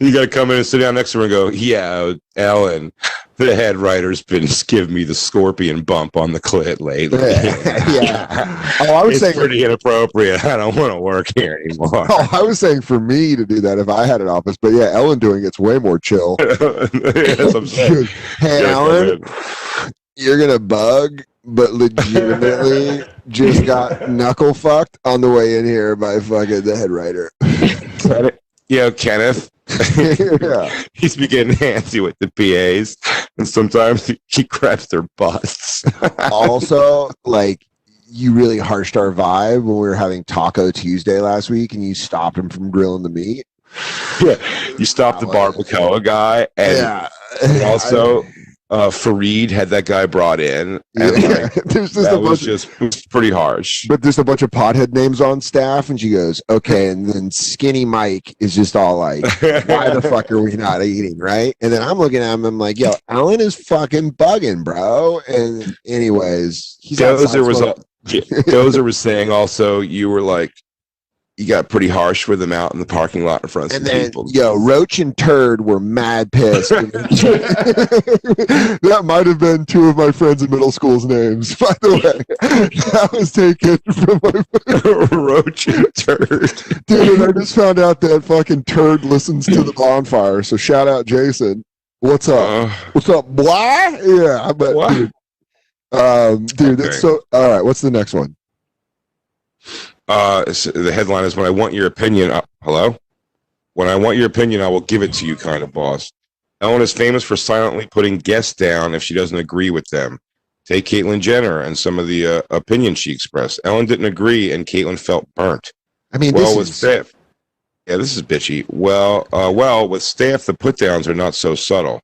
You got to come in and sit down next to her and go, yeah, Ellen, the head writer's been giving me the scorpion bump on the clit lately. Yeah. Oh, I was saying pretty inappropriate. I don't want to work here anymore. Oh, I was saying for me to do that if I had an office, but yeah, Ellen doing it's way more chill. That's what I'm saying. Hey, Ellen, you're gonna bug, but legitimately just got knuckle fucked on the way in here by fucking the head writer. Yeah, Kenneth. Yeah. He's been getting handsy with the PAs, and sometimes he grabs their butts. Also, like, you really harshed our vibe when we were having Taco Tuesday last week, and you stopped him from grilling the meat. Yeah, you stopped the barbacoa guy, and also Fareed had that guy brought in, and it was pretty harsh. But there's a bunch of pothead names on staff, and she goes, okay, and then Skinny Mike is just all like, why the fuck are we not eating, right? And then I'm looking at him, I'm like, yo, Alan is fucking bugging, bro. And anyways, Dozer was saying also, you were like, you got pretty harsh with him out in the parking lot in front of And some then, people. Roach and Turd were mad pissed. That might have been two of my friends in middle school's names, by the way. That was taken from my Roach and Turd. dude. And I just found out that fucking Turd listens to the Bonfire. So shout out, Jason. What's up? What's up, blah? Yeah, I bet. What? Dude, that's so. All right, what's the next one? The headline is, "When I want your opinion." Hello? When I want your opinion, I will give it to you, kind of boss. Ellen is famous for silently putting guests down if she doesn't agree with them. Take Caitlyn Jenner and some of the opinions she expressed. Ellen didn't agree, and Caitlyn felt burnt. I mean, Well, with staff, yeah, this is bitchy. Well, with staff, the put-downs are not so subtle.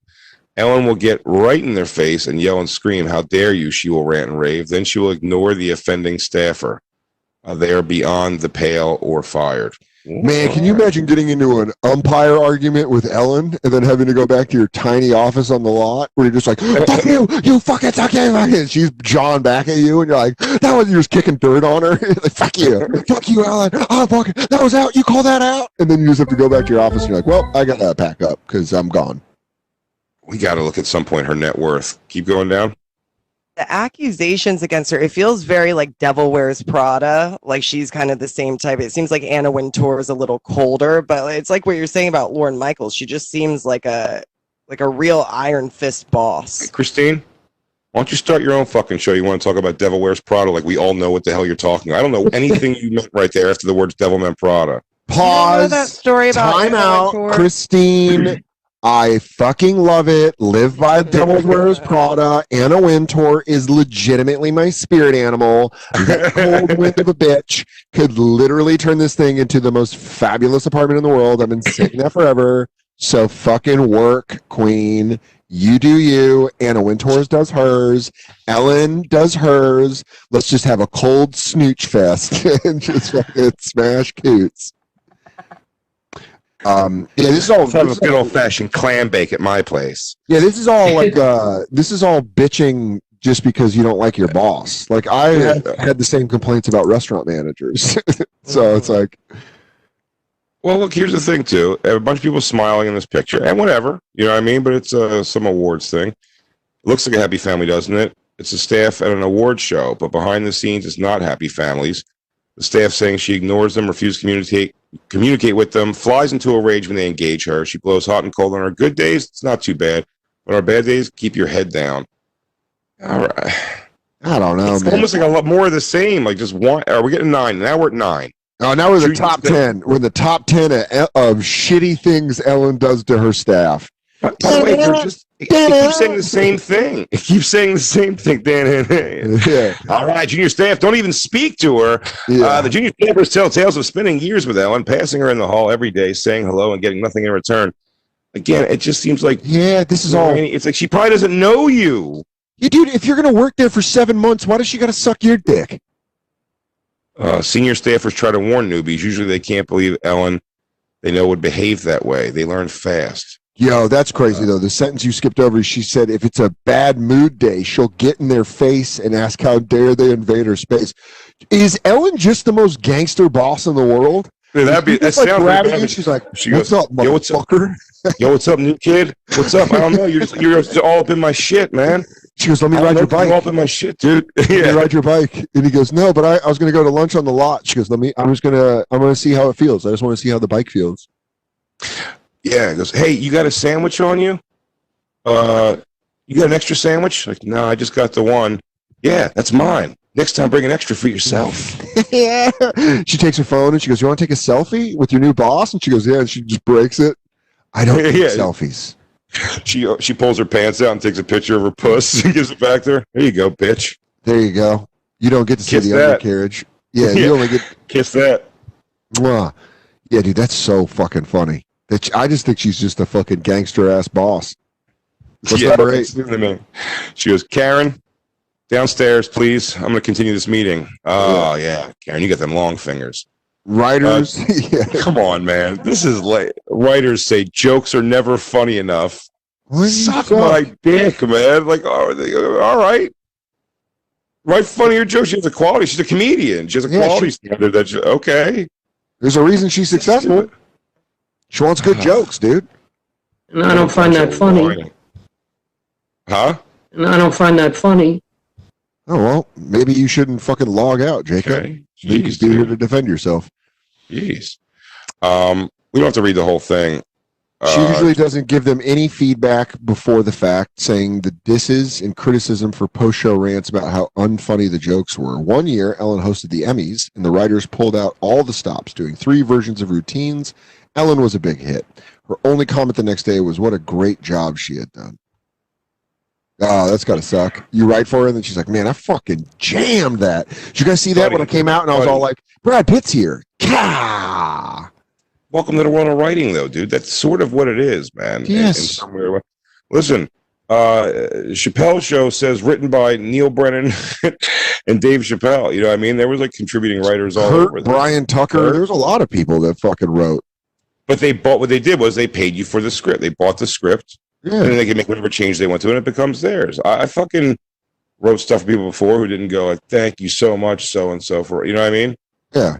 Ellen will get right in their face and yell and scream, "How dare you!" She will rant and rave. Then she will ignore the offending staffer. They are beyond the pale or fired. Man, can you imagine getting into an umpire argument with Ellen and then having to go back to your tiny office on the lot where you're just like, "Fuck you, you fucking suck it," and she's jawing back at you, and you're like, you're just kicking dirt on her. Like, fuck you, Ellen. Oh, fuck, that was out. You call that out? And then you just have to go back to your office and you're like, well, I gotta pack up because I'm gone. We got to look at some point her net worth. Keep going down. The accusations against her, it feels very like Devil Wears Prada. Like she's kind of the same type. It seems like Anna Wintour is a little colder, but it's like what you're saying about Lauren Michaels. She just seems like a real iron fist boss. Hey, Christine, why don't you start your own fucking show? You want to talk about Devil Wears Prada? Like we all know what the hell you're talking about. I don't know anything you meant right there after the words Devil Man Prada. Pause. That story about Time Anna out, Wintour? Christine. I fucking love it. Live by Devil Wears Prada. Anna Wintour is legitimately my spirit animal. That cold wind of a bitch could literally turn this thing into the most fabulous apartment in the world. I've been saying that forever. So fucking work, queen. You do you. Anna Wintour does hers. Ellen does hers. Let's just have a cold snooch fest and just fucking smash coots. This is all. Let's have a good old fashioned clam bake at my place. Yeah, this is all like this is all bitching just because you don't like your boss. Like I had the same complaints about restaurant managers. So it's like, well, look, here's the thing too. A bunch of people smiling in this picture, and whatever, you know what I mean. But it's some awards thing. It looks like a happy family, doesn't it? It's a staff at an award show, but behind the scenes, it's not happy families. The staff saying she ignores them, refuses to communicate with them, flies into a rage when they engage her. She blows hot and cold on her good days. It's not too bad. But on our bad days, keep your head down. All right. I don't know. It's man. almost like a lot more of the same. Like just one. Are we getting 9? Now we're at 9. Oh, now we're the top 10. We're in the top 10 of shitty things Ellen does to her staff. By the way, it keeps saying the same thing. It keeps saying the same thing, Dan. Yeah. All right, junior staff, don't even speak to her. Yeah. The junior staffers tell tales of spending years with Ellen, passing her in the hall every day, saying hello and getting nothing in return. Again, it just seems like This is all. It's like she probably doesn't know you. Yeah, dude, if you're gonna work there for 7 months, why does she gotta suck your dick? Senior staffers try to warn newbies. Usually, they can't believe Ellen. They know would behave that way. They learn fast. Yo, that's crazy though. The sentence you skipped over, she said, if it's a bad mood day, she'll get in their face and ask how dare they invade her space. Is Ellen just the most gangster boss in the world? That sounds like she's like, what's up, motherfucker? Yo, what's up, new kid? What's up? I don't know. You're just all up in my shit, man. She goes, let me ride your bike. You're all up in my shit, dude. Let me ride your bike. And he goes, no, but I was going to go to lunch on the lot. She goes, I'm going to see how it feels. I just want to see how the bike feels. Yeah, he goes, hey, you got a sandwich on you? You got an extra sandwich? Like, no, I just got the one. Yeah, that's mine. Next time, bring an extra for yourself. Yeah. She takes her phone and she goes, you want to take a selfie with your new boss? And she goes, yeah. And she just breaks it. I don't take selfies. She pulls her pants out and takes a picture of her puss and gives it back to her. There you go, bitch. There you go. You don't get to see the undercarriage. Yeah, you only get... Kiss that. Mwah. Yeah, dude, that's so fucking funny. I just think she's just a fucking gangster-ass boss. What's number 8? She goes, Karen, downstairs, please. I'm going to continue this meeting. Oh, yeah. Karen, you got them long fingers. Writers. Yeah. Come on, man. This is like writers say jokes are never funny enough. Suck my dick, man. Like, all right. Write funnier jokes. She has a quality. She's a comedian. She has a quality standard. Okay. There's a reason she's successful. She wants good jokes, dude. And I don't find that funny. Huh? And I don't find that funny. Oh, well, maybe you shouldn't fucking log out, Jacob. Okay. You can be here to defend yourself. Jeez. We don't have to read the whole thing. She usually doesn't give them any feedback before the fact, saying the disses and criticism for post-show rants about how unfunny the jokes were. One year, Ellen hosted the Emmys, and the writers pulled out all the stops, doing 3 versions of routines. Ellen was a big hit. Her only comment the next day was what a great job she had done. Oh, that's gotta suck. You write for her, and then she's like, man, I fucking jammed that. Did you guys see that when I came out and I was all like, Brad Pitt's here. Kah! Welcome to the world of writing, though, dude. That's sort of what it is, man. Yes. In some weird way. Listen, Chappelle's show says written by Neil Brennan and Dave Chappelle. You know what I mean? There was like contributing writers all over. Brian Tucker. There was a lot of people that fucking wrote. But they bought, what they did was they paid you for the script. They bought the script, and then they can make whatever change they want to, and it becomes theirs. I fucking wrote stuff for people before who didn't go like, thank you so much, so and so, for, you know what I mean? Yeah.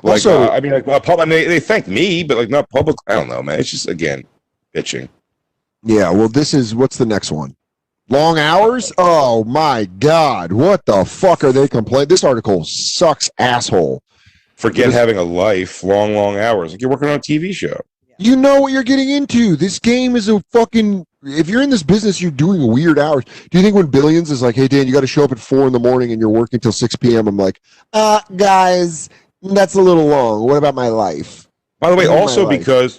Like, also, I mean, like, they thanked me, but like not public. I don't know, man. It's just, again, bitching. Yeah, well, what's the next one? Long hours? Oh my God. What the fuck are they complaining? This article sucks asshole. Forget having a life, long hours. Like you're working on a TV show. You know what you're getting into. This game is a fucking, if you're in this business, you're doing weird hours. Do you think when Billions is like, hey, Dan, you got to show up at 4 a.m. and you're working till 6 p.m. I'm like, guys, that's a little long. What about my life? By the way, also because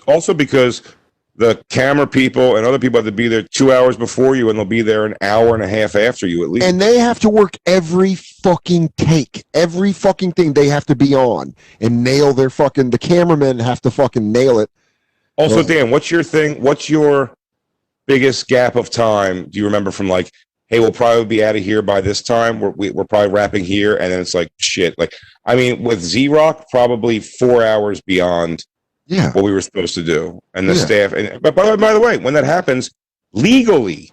the camera people and other people have to be there 2 hours before you, and they'll be there an hour and a half after you at least. And they have to work every fucking take, every fucking thing they have to be on and nail their fucking, the cameramen have to fucking nail it. Also, Dan, what's your thing? What's your biggest gap of time? Do you remember from like, hey, we'll probably be out of here by this time. We're probably wrapping here. And then it's like, shit. Like, I mean, with Z-Rock, probably 4 hours beyond what we were supposed to do. And the staff. But by the way, when that happens, legally,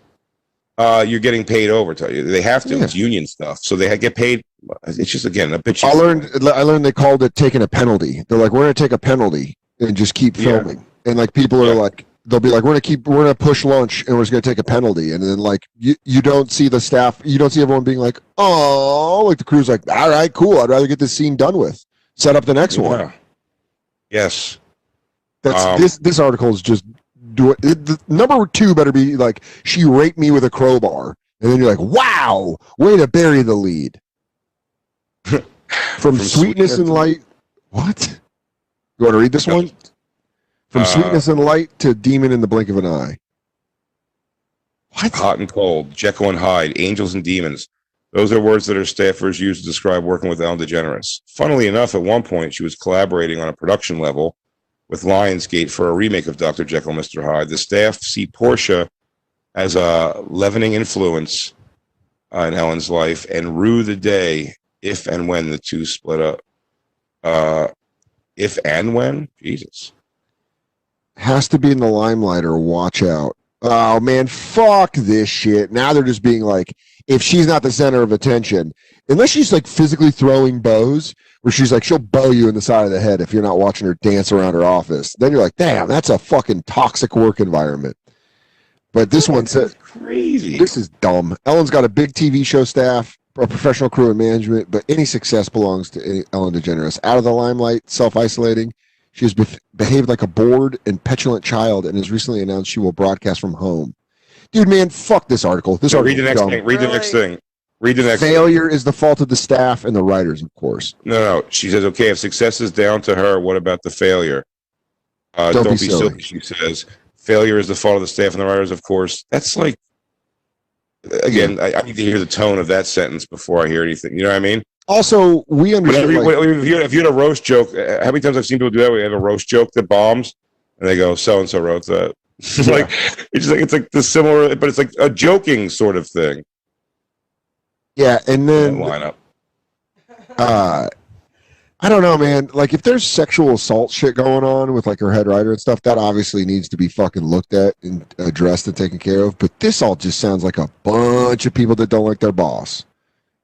you're getting paid overtime. They have to. It's union stuff. So they get paid. It's just, again, a bitch. I learned they called it taking a penalty. They're like, we're going to take a penalty and just keep filming. And like people are like, they'll be like, we're gonna push lunch and we're just gonna take a penalty. And then like you don't see the staff, you don't see everyone being like, oh, like the crew's like, all right, cool. I'd rather get this scene done with. Set up the next one. Yes. That's this article is just the number 2 better be like, she raped me with a crowbar. And then you're like, wow, way to bury the lead. From Sweetness and Light. What? You want to read this one? From Sweetness and Light to Demon in the Blink of an Eye. What? Hot and cold, Jekyll and Hyde, angels and demons. Those are words that her staffers use to describe working with Ellen DeGeneres. Funnily enough, at one point, she was collaborating on a production level with Lionsgate for a remake of Dr. Jekyll and Mr. Hyde. The staff see Portia as a leavening influence in Ellen's life and rue the day if and when the two split up. If and when? Jesus. Has to be in the limelight or watch out. Oh man, fuck this shit. Now they're just being like, if she's not the center of attention, unless she's like physically throwing bows, where she's like, she'll bow you in the side of the head if you're not watching her dance around her office. Then you're like, damn, that's a fucking toxic work environment. But this one says, crazy. This is dumb. Ellen's got a big TV show staff, a professional crew and management, but any success belongs to Ellen DeGeneres. Out of the limelight, self-isolating. She has behaved like a bored and petulant child and has recently announced she will broadcast from home. Dude, man, fuck this article. Read the next thing. Read the next thing. Read the next Failure is the fault of the staff and the writers, of course. No. She says, okay, if success is down to her, what about the failure? Don't be silly, she says. Failure is the fault of the staff and the writers, of course. That's like, again, I need to hear the tone of that sentence before I hear anything. You know what I mean? Also, we understand. If you had a roast joke, how many times I've seen people do that? We have a roast joke that bombs, and they go, "So and so wrote that." It's like the similar, but it's like a joking sort of thing. Yeah, and then lineup. I don't know, man. Like, if there's sexual assault shit going on with like her head writer and stuff, that obviously needs to be fucking looked at and addressed and taken care of. But this all just sounds like a bunch of people that don't like their boss.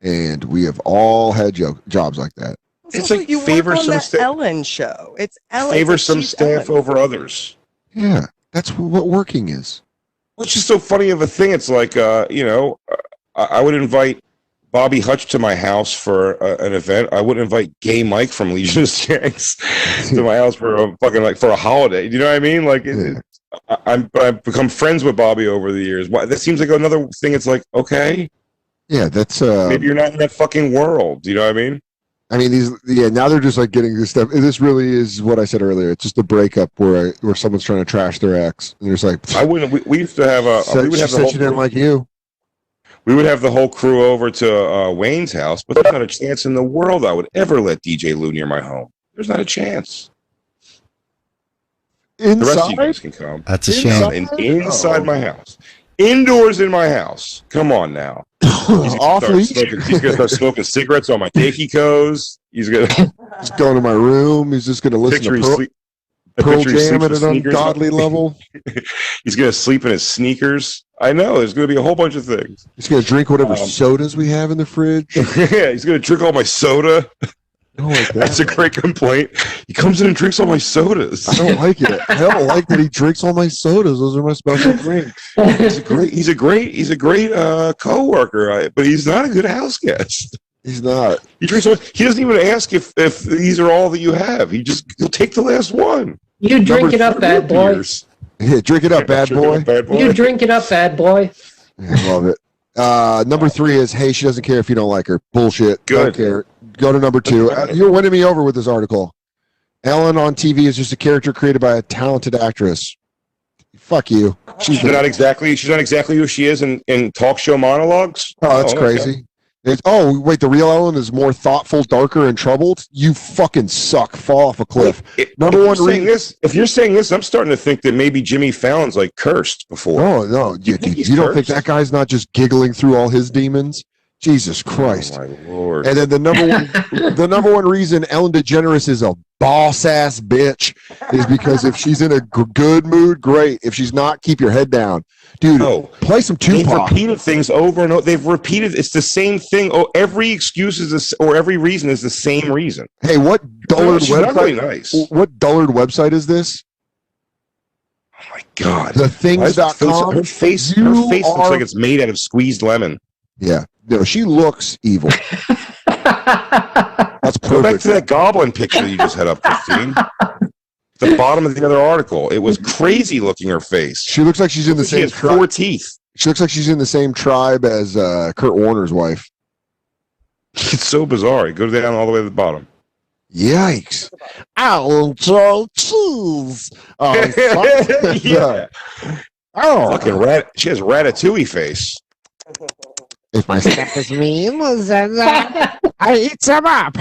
And we have all had jobs like that. It's like you favor work on some the staff. Ellen show. It's Ellen. Favor it's like some she's staff Ellen. over others. Yeah, that's what working is. Which is so funny of a thing. It's like, I would invite Bobby Hutch to my house for an event. I wouldn't invite Gay Mike from Legion of Skanks to my house for a holiday. Do you know what I mean? Like, I've become friends with Bobby over the years. That seems like another thing. It's like, okay, Yeah, that's maybe you're not in that fucking world. Do you know what I mean? I mean, now they're just like getting this stuff. This really is what I said earlier. It's just a breakup where someone's trying to trash their ex, and there's like, I wouldn't. We used to have a. said, we would she have the said whole she didn't crew, like you. we would have the whole crew over to Wayne's house, but there's not a chance in the world I would ever let DJ Lou near my home. There's not a chance. The rest of you guys Inside, can come. That's a shame. Inside my house. Indoors in my house. Come on now. He's off gonna leash. start smoking cigarettes on my Keikos. He's gonna He's going to my room. He's just going to listen picture to he Pearl, sleep. Pearl picture he Jam sleeps at with an sneakers ungodly on. level. He's gonna sleep in his sneakers. I know. There's gonna be a whole bunch of things. He's going to drink whatever sodas we have in the fridge. Yeah, he's gonna drink all my soda. I don't like that. That's a great complaint. He comes in and drinks all my sodas. I don't like it. I don't like that he drinks all my sodas. Those are my special drinks. He's a great co-worker, but he's not a good house guest. He's not. He drinks. He doesn't even ask if these are all that you have. He'll take the last one. You drink it up, bad boy. Beers. Yeah, drink it up, bad boy. Bad boy. You drink it up, bad boy. I love it. Number 3 is, hey, she doesn't care if you don't like her. Bullshit. Good. Don't care. Go to number 2. You're winning me over with this article. Ellen on TV is just a character created by a talented actress. Fuck you. She's not exactly who she is in talk show monologues. Oh, that's okay. crazy. Wait, the real Ellen is more thoughtful, darker, and troubled? You fucking suck. Fall off a cliff. Number one reason. If you're saying this, I'm starting to think that maybe Jimmy Fallon's like cursed before. No, you don't think that guy's not just giggling through all his demons? Jesus Christ. Oh, my Lord. And then the number one reason Ellen DeGenerate is a boss ass bitch is because if she's in a good mood, great. If she's not, keep your head down. Dude, play some They've Tupac. repeated things over and over. They've repeated. It's the same thing. Oh, every excuse is this, or every reason is the same reason. Hey, what dullard She's not really website? nice. What dullard website is this? Oh my God. Thethings.com. Her face looks like it's made out of squeezed lemon. Yeah. No, she looks evil. That's Go back perfect. to that goblin picture you just had up, Christine. The bottom of the other article. It was crazy looking her face. She looks like she's in the She same has tribe. 4 teeth. She looks like she's in the same tribe as Kurt Warner's wife. It's so bizarre. It goes down all the way to the bottom. Yikes. Ow, cheese. Yeah. Oh. Fucking rat. She has ratatouille face. If my step is mean, then I eat some up.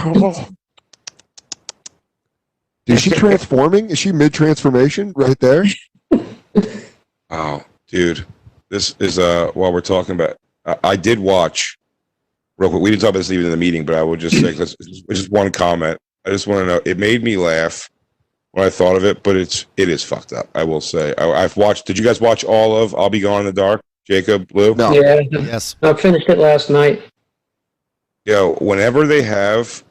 Is she transforming? Is she mid-transformation right there? Oh, dude. This is while we're talking about I did watch real quick. We didn't talk about this even in the meeting, but I would just say just one comment. I just want to know, it made me laugh when I thought of it, but it is fucked up. I will say. I've watched. Did you guys watch all of I'll Be Gone in the Dark? Jacob, Lou? No. Yeah, Yes. I finished it last night. Whenever they have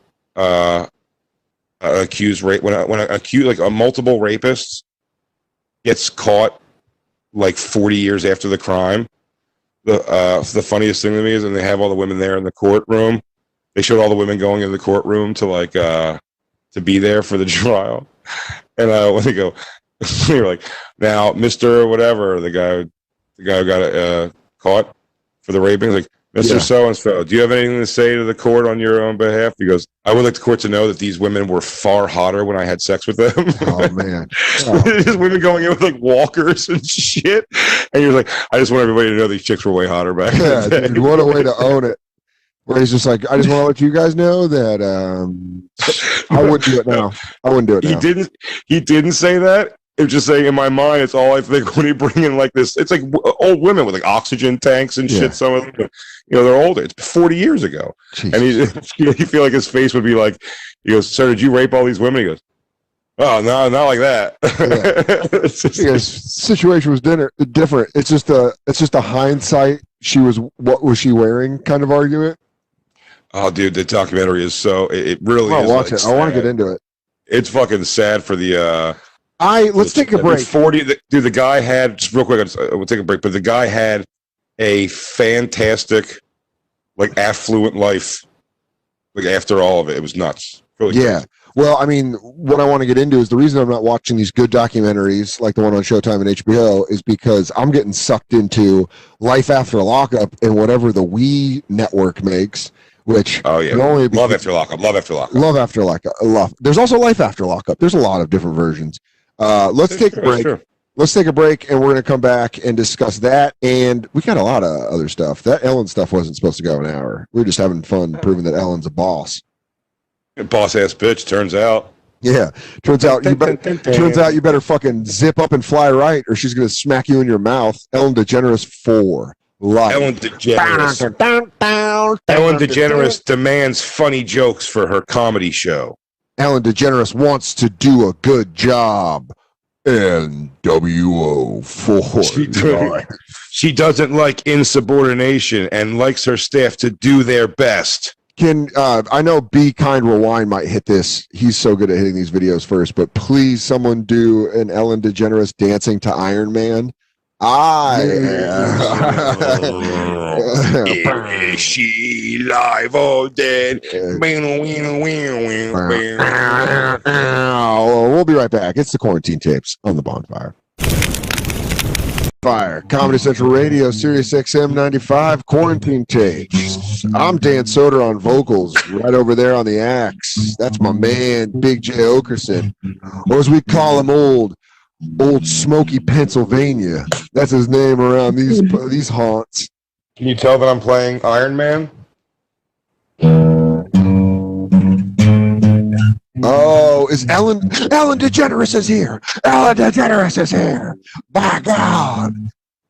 accused rape, when an accused, like a multiple rapist gets caught like 40 years after the crime, the funniest thing to me is when they have all the women there in the courtroom. They showed all the women going into the courtroom to be there for the trial, and when they go, they were like, "Now, Mr. Whatever," the guy who got caught for the raping, like, Mr. So-and-so, do you have anything to say to the court on your own behalf? He goes, I would like the court to know that these women were far hotter when I had sex with them. Oh, man. These women going in with, like, walkers and shit. And you're like, I just want everybody to know these chicks were way hotter back in Yeah, the day. dude, what a way to own it. Where he's just like, I just want to let you guys know that I wouldn't do it now. I wouldn't do it now. He didn't say that. It was just saying, in my mind, it's all I think when he bring in like this. It's like old women with like oxygen tanks and shit. Yeah. Some of them, they're older. It's 40 years ago, Jesus. and you feel like his face would be like, he goes, "Sir, did you rape all these women?" He goes, "Oh no, not like that." Yeah. It's just- Because situation was different. It's just a hindsight. What was she wearing kind of argument. Oh, dude, the documentary is so. It really I'll is. watch like, it. I want to sad. get into it. It's fucking sad for the. Let's take a break. 40. Dude, the guy had just real quick. We'll take a break, but the guy had a fantastic, like affluent life. Like after all of it, it was nuts. Really Yeah. crazy. Well, I mean, what I want to get into is the reason I'm not watching these good documentaries like the one on Showtime and HBO is because I'm getting sucked into life after lockup and whatever the We network makes, which Oh yeah, can only be love after lockup. Love after lockup. love after lockup. Love. There's also life after lockup. There's a lot of different versions. Let's take a break. Sure. Let's take a break, and we're going to come back and discuss that. And we got a lot of other stuff. That Ellen stuff wasn't supposed to go an hour. We were just having fun proving that Ellen's a boss. Boss ass bitch. Turns out. Yeah. Turns out you better fucking zip up and fly right, or she's going to smack you in your mouth. Ellen DeGeneres 4. Live. Ellen DeGeneres. Ellen DeGeneres demands funny jokes for her comedy show. Ellen DeGeneres wants to do a good job. NWO 4. She doesn't like insubordination and likes her staff to do their best. I know Be Kind Rewind might hit this. He's so good at hitting these videos first, but please someone do an Ellen DeGeneres dancing to Iron Man. Is she live or dead? We'll be right back. It's the Quarantine Tapes on the Bonfire. Fire, Comedy Central Radio, Sirius XM 95, Quarantine Tapes. I'm Dan Soder on vocals, right over there on the axe. That's my man, Big J Oakerson, or as we call him, Old Smoky Pennsylvania. That's his name around these haunts. Can you tell that I'm playing Iron Man? Oh, is Ellen DeGeneres is here. Ellen DeGeneres is here. By God.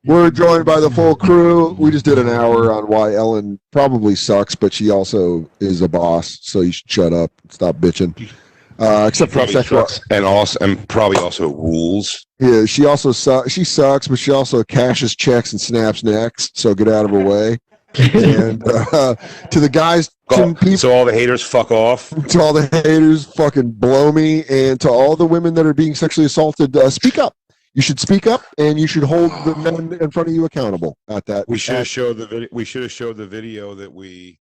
We're joined by the full crew. We just did an hour on why Ellen probably sucks, but she also is a boss, so you should shut up and stop bitching. Except for sexual, and probably also rules. Yeah, she also she sucks, but she also cashes checks and snaps necks. So get out of her way. And to the guys, so all the haters fuck off. To all the haters, fucking blow me, and to all the women that are being sexually assaulted, speak up. You should speak up, and you should hold the men in front of you accountable at that. We should have showed the video. We should have showed the video that we